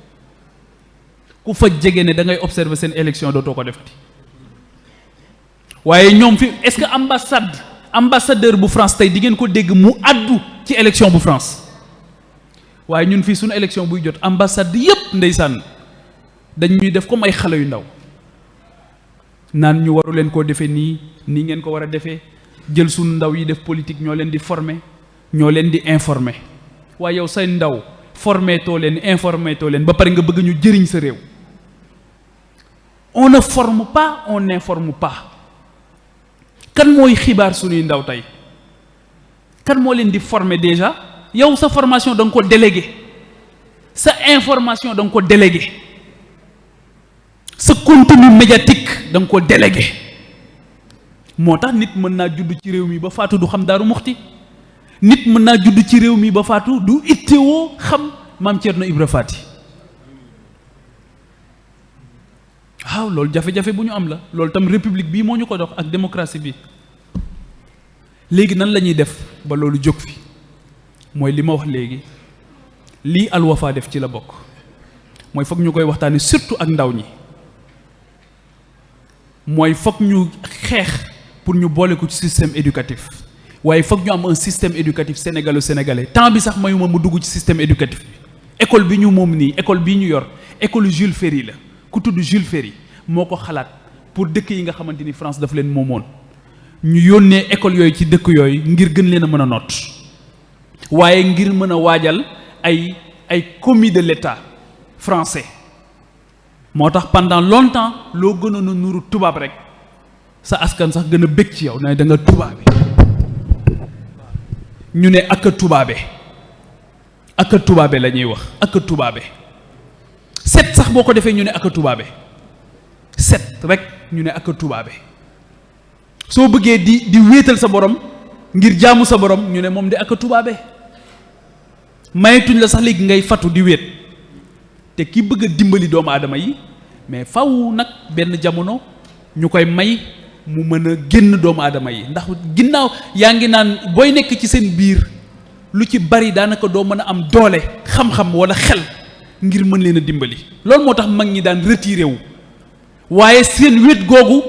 [SPEAKER 3] ku fa jege ne da ngay observer seen élection dootoo ko defati waaye ñoom fi est-ce que ambassadeur bu France tey di ngeen ko dégg mu addu ci élection bu France waaye ñun fii suñu élection buy jot ambassade yépp ndeysaan dañuy def comme ay xale yu ndaw naan ñu waru leen koo defee nii ngeen ko war a defee jël suñu ndaw yi def politique ñoo leen di former ñoo leen di informer waaye yow say ndaw formé too leen informé too leen ba pare nga bëgg ñu jëriñ sa réew on ne forme pas on n'informe pas kan mooy xibaar suñuy ndaw tey kan moo leen di former déjà yow sa formation da nga ko délégué sa information da nga ko délégué sa contenu médiatique da nga ko délégué moo tax nit mën naa judd ci réew mi ba faatu du xam Daaru Muxti nit mën naa judd ci réew mi ba faatu du ittewoo xam maam Thierno Ibra Faty waaw loolu jafe-jafe bu ñu am la loolu tam république bii moo ñu ko dox ak démocratie bi. léegi nan la ñuy def ba loolu jóg fi mooy li ma wax léegi lii Al Wafa def ci la bokk mooy foog ñu koy waxtaane surtout ak ndaw ñi mooy foog ñu xeex pour ñu boole ko ci système éducatif waaye foog ñu am un système éducatif sénégalais temps bi sax mayuma mu dugg ci système éducatif bi école bi ñu moom nii école bii ñu yor école Jules Ferry la ku tudd Jules Ferry moo ko xalaat pour dëkk yi nga xamante ni France dafa leen moomoon ñu yónnee école yooyu ci dëkk yooyu ngir gën leen a mën a noot waaye ngir mën a waajal ay commis de l'État français moo tax pendant longtemps loo gënoon a nuru tubaab rek sa askan sax gën a bëgg ci yow ne da nga tubaabe ñu ne ak a tubaabe la ñuy wax ak a tubaabe set sax boo ko defee ñu ne ak a tubaabe set rek ñu ne ak a tubaabe soo bëggee di wéetal sa borom ngir jaamu sa borom ñu ne moom de ak a tubaabe mayetuñ la sax léegi ngay fatu di wéet te ki bëgg a dimbali doomu aadama yi mais faw nag benn jamono ñu koy may mu mën a génn doomu aadama yi ndax ginnaaw yaa ngi naan booy nekk ci seen biir lu ci bari daanaka doo mën a am doole xam-xam walla xel ngir mën leen a dimbali loolu moo tax mag ñi daan retiré wu waaye seen wéet googu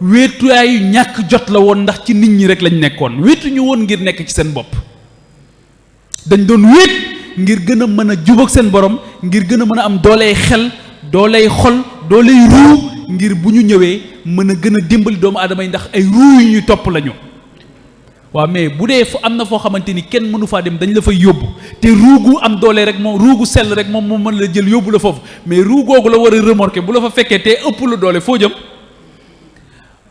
[SPEAKER 3] wéetuwaayu ñàkk jot la woon ndax ci nit ñi rek lañ nekkoon wéetuñu woon ngir nekk ci seen bopp dañ doon wéet ngir gën a mën a jubóog seen borom ngir gën a mën a am dooley xel dooley xol dooley ruu ngir bu ñu ñëwee mën a gën a dimbali doomu aadama yi ndax ay ruu yu ñuy topp lañu waaw mais bu dee fu am na foo xamante ni kenn mënu faa dem dañ la fay yóbbu te ruugu am doole rek moom ruugu sell rek moom moo mën la jël yóbbu la foofu mais ruu googu la war a remorquer bu la fa fekkee te ëpp la doole foo jëm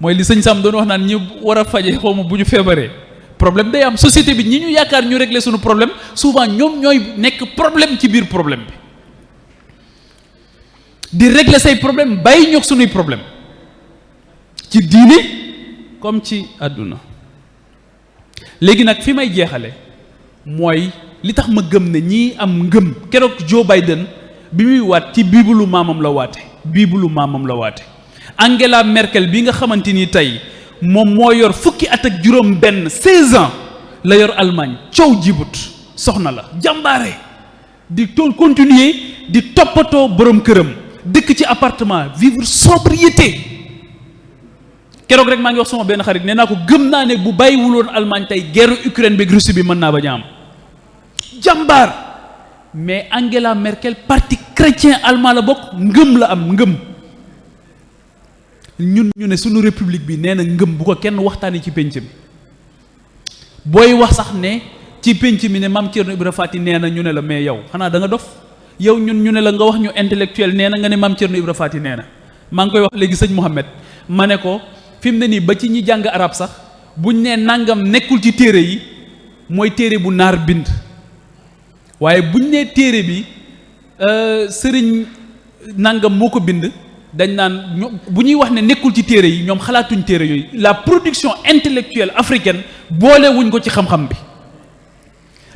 [SPEAKER 3] mooy li sëñ Sam doon wax naan ñi war a faje xaw ma bu ñu feebaree problème day am société bi ñi ñu yaakaar ñu régler suñu problème souvent ñoom ñooy nekk problème ci biir problème bi di régler say problème bàyyi ñoog suñuy problème ci diine comme ci àdduna léegi nag fi may jeexale mooy li tax ma gëm ne ñii am ngëm keroog Joe Biden bi muy waat ci biibulu maamam la waate Angela Merkel bi nga xamante ni tey moom moo yor fukki at ak juróom benn 16 ans la yor Allemagne coow jibut soxna la jàmbaare di continuer di toppatoo borom këram dëkk ci appartement vivre sobriété keroog rek maa ngi wax sama benn xarit nee naa ko gëm naa ne bu bàyyiwuloon Allemagne tey guerre Ukraine beeg Russie bi mën naa bañ a am jàmbaar mais Angela Merkel parti chrétien allemand la bokk ngëm la am ngëm ñun ñu ne suñu république bi nee na ngëm bu ko kenn waxtaanee ci pénc mi booy wax sax ne ci pénc mi ne Mame Thierno Ibra Fati nee na ñu ne la mais yow xanaa da nga dof yow ñun ñu ne la nga wax ñu intellectuel nee na nga ne Mame Thierno Ibra Fati nee na maa ngi koy wax léegi sëñ Mouhamed ma ne ko fi mu ne nii ba ci ñi jàng arab sax buñ nee nangam nekkul ci téere yi mooy téere bu naar bind waaye buñ nee téere bi sëriñ nangam moo ko bind dañ naan bu ñuy wax ne nekkul ci téere yi ñoom xalaatuñ téere yooyu la production intellectuelle africaine boole wuñ ko ci xam-xam bi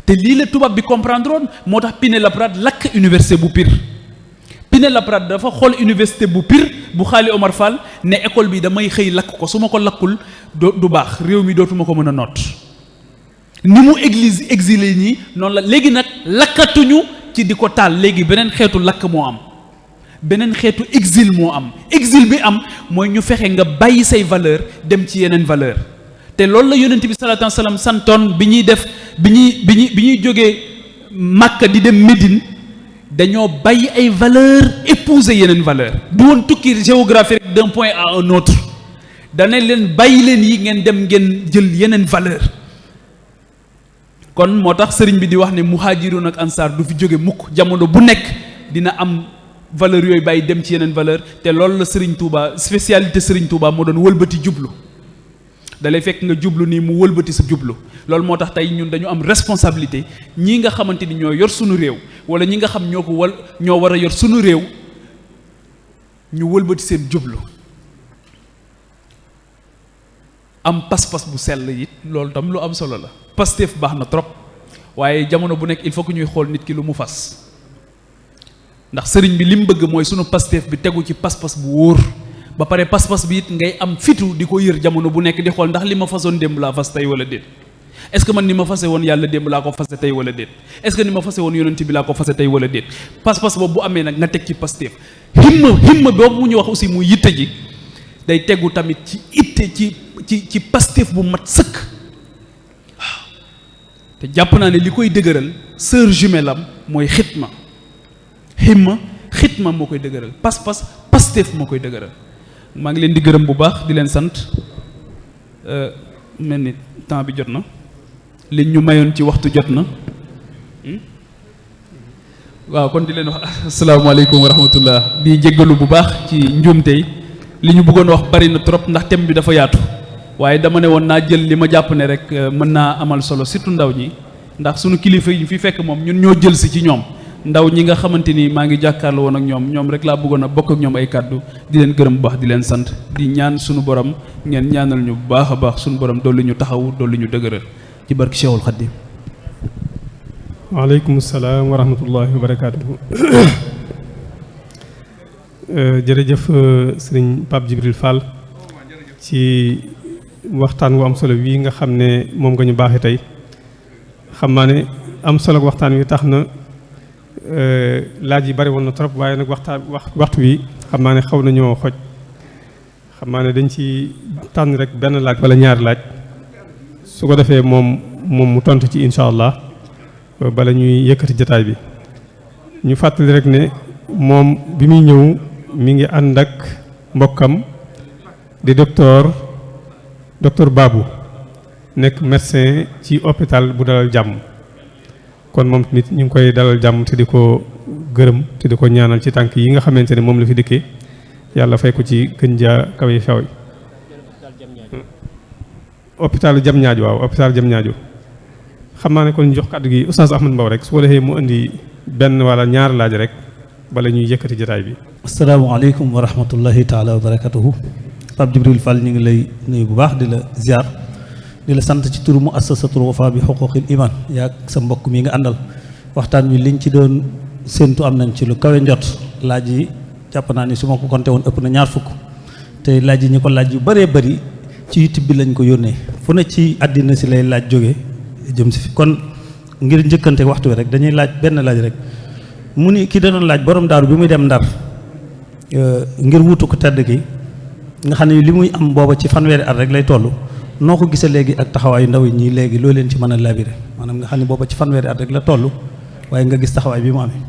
[SPEAKER 3] te lii la tubaab bi comprendre woon moo tax Pinet-Laprade lakk université bu Pire Pinet-Laprade dafa xool université bu Pire bu Xaali Omar Fall ne école bi damay xëy lakk ko su ma ko lakkul du baax réew mi dootuma ko mën a noot ni mu église exilé ñi noonu la léegi nag lakkatuñu ci di ko taal léegi beneen xeetu lakk moo am beneen xeetu exil moo am exil bi am mooy ñu fexe nga bàyyi say valeur dem ci yeneen valeur te loolu la yonent bi salaatu wa salaam santoon bi ñuy def bi ñuy jógee Màkka di dem Médine dañoo bàyyi ay valeur épouser yeneen valeur du woon tukki géographie rek d'un point à un autre dana leen bàyyi leen yi ngeen dem ngeen jël yeneen valeur kon moo tax sëriñ bi di wax ne muhaajiroon ak ansaar du fi jóge mukk jamono bu nekk dina am valeur yooyu bàyyi dem ci yeneen valeur te loolu la Serigne Touba spécialité Serigne Touba moo doon wëlbati jublu dalay fekk nga jublu nii mu wëlbati sa jublu loolu moo tax tey ñun dañu am responsabilité ñii nga xamante ni ñoo yor sunu réew wala ñi nga xam ñoo war a yor sunu réew ñu wëlbati seen jublu am pas-pas bu sell it loolu tam lu am solo la Pastef baax na trop waaye jamono bu nekk il faut que ñuy xool nit ki lu mu fas ndax sëriñ bi li mu bëgg mooy sunu pasteef bi tegu ci pas-pas bu wóor ba pare pas-pas bi it ngay am fitu di ko yër jamono bu nekk di xool ndax li ma fasoon démb laa fas tey wala déet est-ce que man ni ma fase woon yàlla démb laa ko fase tey wala déet est-ce que ni ma fase woon yonent bi laa ko fase tey wala déet pas-pas boobu bu amee nag nga teg ci pasteef himma boobu mu ñu wax aussi muy yitte ji day tegu tamit ci itte ci pasteef bu mat sëkk waaw te jàpp naa ne li koy dëgëral sœur jumelle am mooy xitma xitma moo koy dëgëral pasteef moo koy dëgëral maa ngi leen di gërëm bu baax di leen sant mel ni temps bi jot na liñ ñu mayoon ci waxtu jot na waaw kon di leen wax asalaamaaleykum wa rahmatullah di jéggalu bu baax ci njuumte yi li ñu bëggoon wax bari na trop ndax thème bi dafa yaatu waaye dama ne woon naa jël li ma jàpp ne rek mën naa amal solo surtout ndaw ñi ndax sunu kilifa yi fi fekk moom ñun ñoo jël si ci ñoom ndaw ñi nga xamante ni maa ngi jàkkaarloo woon ak ñoom rek laa bëggoon a bokk ak ñoom ay kàddu di leen gërëm bu baax di leen sant di ñaan sunu borom ngeen ñaanal ñu bu baax a baax sunu borom dolli ñu taxawu dolli ñu dëgëral ci barke Cheikhul Khadim.
[SPEAKER 1] waaleykum salaam wa rahmatullahi wa barakaatuhu. jërëjëf sëriñ Pape Djibril Fall ci waxtaan wu am solo bii nga xam ne moom nga ñu baaxee tey xam naa ne am solo waxtaan wi tax na laaj yi bari woon na trop waaye nag waxtu wi xam naa ne xaw nañoo xoj xam naa ne dañ ci tànn rek benn laaj wala ñaari laaj su ko defee moom mu tontu ci incha allah bala ñuy yëkkati jataay bi ñu fàttali rek ne moom bi muy ñëw mi ngi ànd ak mbokkam di docteur Babou nekk médecin ci hôpital bu Dalal Jàmm kon moom nit ñu ngi koy dalal jàmm te di ko gërëm te di ko ñaanal ci tànk yi nga xamante ne moom la fi dikkee yàlla fay ko ci gën jaa kawe faw hôpital Diamniadio waaw hôpital Diamniadio xam naa ne kon ñu jox kàddu gi Oustaz Ahmad Mbow rek su ko defee mu indi benn wala ñaar laaj rek bala ñuy yëkkati jotaay bi.
[SPEAKER 4] asalaamaaleykum wa rahmatullahi taala wa barakatuhu. Pape Djibril Fall ñu ngi lay nuyu bu baax di la ziar di la sant ci turu muassasatul Wafa bi xuquqil iman yaa sa mbokk mi nga àndal waxtaan wi liñ ci doon séentu am nañ ci lu kawe njot laaj yi jàpp naa ni su ma ko compté woon ëpp na ñaar fukk te laaj yi ñi ko laaj yu bëree bëri ci YouTube bi lañ ko yónnee fu ne ci àddina si lay laaj jóge jëm si fi kon ngir njëkkante waxtu wi rek dañuy laaj benn laaj rek mu ni ki da doon laaj borom daaru bi muy dem Ndar ngir wutu ko tedd gi nga xam ne li muy am booba ci fanweeri at rek lay toll noo ko gisee léegi ak taxawaayu ndaw yi ñii léegi loo leen ci mën a labiré maanaam nga xam ne booba ci fanweeri at rek la toll waaye nga gis taxawaay bi mu amee.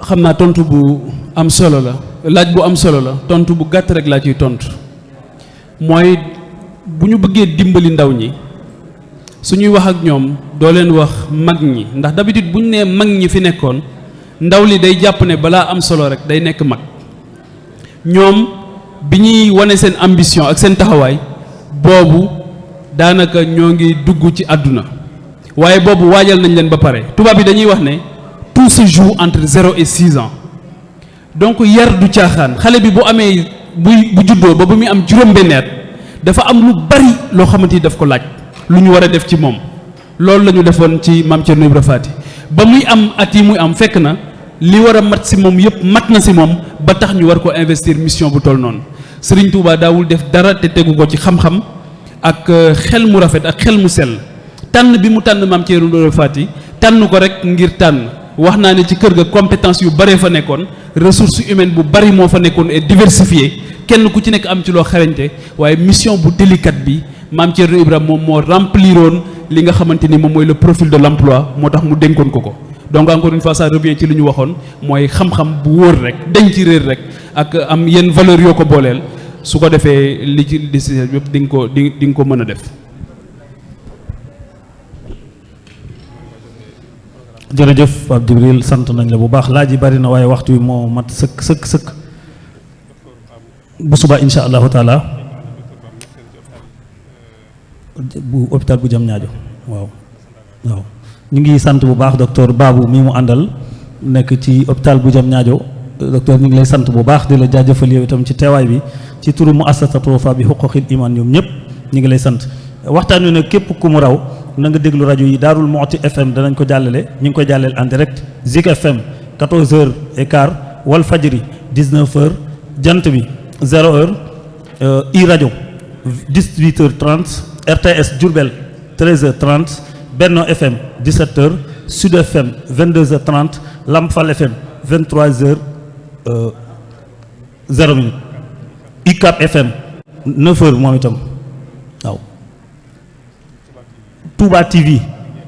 [SPEAKER 3] xam naa tontu bu am solo la laaj bu am solo la tontu bu gàtt rek laa ciy tontu mooy bu ñu bëggee dimbali ndaw ñi suñuy wax ak ñoom doo leen wax mag ñi ndax d'habitude bu ñu nee mag ñi fi nekkoon ndaw li day jàpp ne balaa am solo rek day nekk mag ñoom bi ñuy wane seen ambition ak seen taxawaay boobu daanaka ñoo ngi dugg ci àdduna waaye boobu waajal nañ leen ba pare tubaab yi dañuy wax ne tout se joue entre 0 et 6 ans donc yar du caaxaan xale bi bu amee bu juddoo ba bu muy am juróom-benn at dafa am lu bari loo xamante ni daf ko laaj lu ñu war a def ci moom loolu la ñu defoon ci maam Thierno Ibra Faty ba muy am at yi muy am fekk na li war a mat si moom yëpp mat na si moom ba tax ñu war ko investir mission bu toll noonu Serigne Touba daawul def dara te tegu ko ci xam-xam ak xel mu rafet ak xel mu sell tànn bi mu tànn maam Thierno Ibra Faty tànn ko rek ngir tànn wax naa ne ci kër ga compétence yu bare fa nekkoon ressource humaine bu bari moo fa nekkoon et diversifié kenn ku ci nekk am ci loo xarañte waaye mission bu délicate bi maam Thierno Ibra moom moo rempliroon li nga xamante ni moom mooy le profil de l'emploi moo tax mu dénkoon ko donc encore une fois ça revient ci li ñu waxoon mooy xam-xam bu wóor rek dañ ci réer rek ak am yenn valeur yoo ko booleel su ko defee li ci décision yëpp di nga ko mën a def.
[SPEAKER 4] jërëjëf Pape Djibril sant nañ la bu baax laaj yi bari na waaye waxtu wi moo mat sëkk bu suba insha allahu taala bu hôpital bu Diamniadio waaw ñu ngi sant bu baax docteur Babou mi mu àndal nekk ci hôpital bu Diamniadio docteur ñu ngi lay sant bu baax di la jaajëfal yow itam ci teewaay bi ci turu muassasatul Wafa bi huquqil iman ñoom ñëpp ñu ngi lay sant waxtaan wi nag képp ku mu raw na nga déglu rajo yi Daarul Muxti FM danañ ko jàllale ñu ngi koy jàllale en direct Zik FM 14h15 Walf Fadjri 19h Jant bi 0h I rajo 18h30 RTS Diourbel 13h30 Benno FM 17h Sud FM 22h30 Lamp Fall FM 23h 0 minute UCAB FM 9h moom itam waaw Touba TV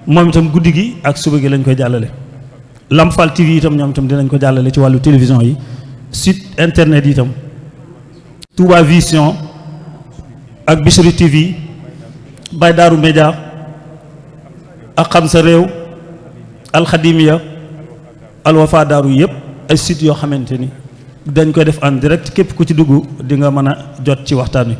[SPEAKER 4] moom itam guddi gi ak suba gi lañ koy jàllale Lamp Fall TV itam ñoom itam dinañ ko jàllale ci wàllu télévision yi site internet yi itam Touba Vision ak Bichri TV Baye Darou Média ak Xam Sa Réew Alxadimiya Alwafa Daaru yëpp ay sites yoo xamante ni dañ koy def en direct képp ku ci dugg di nga mën a jot ci waxtaan wi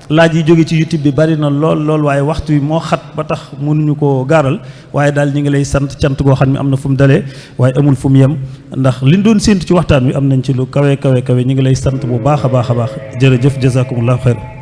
[SPEAKER 4] laaj yi jóge ci YouTube bi bari na lool waaye waxtu wi moo xat ba tax mënuñu koo gaaral waaye daal ñi ngi lay sant cant goo xam ne am na fu mu dalee waaye amul fu mu yem ndax liñ doon séentu ci waxtaan wi am nañ ci lu kawe ñi ngi lay sant bu baax a baax jërëjëf jazakumullahu xeyr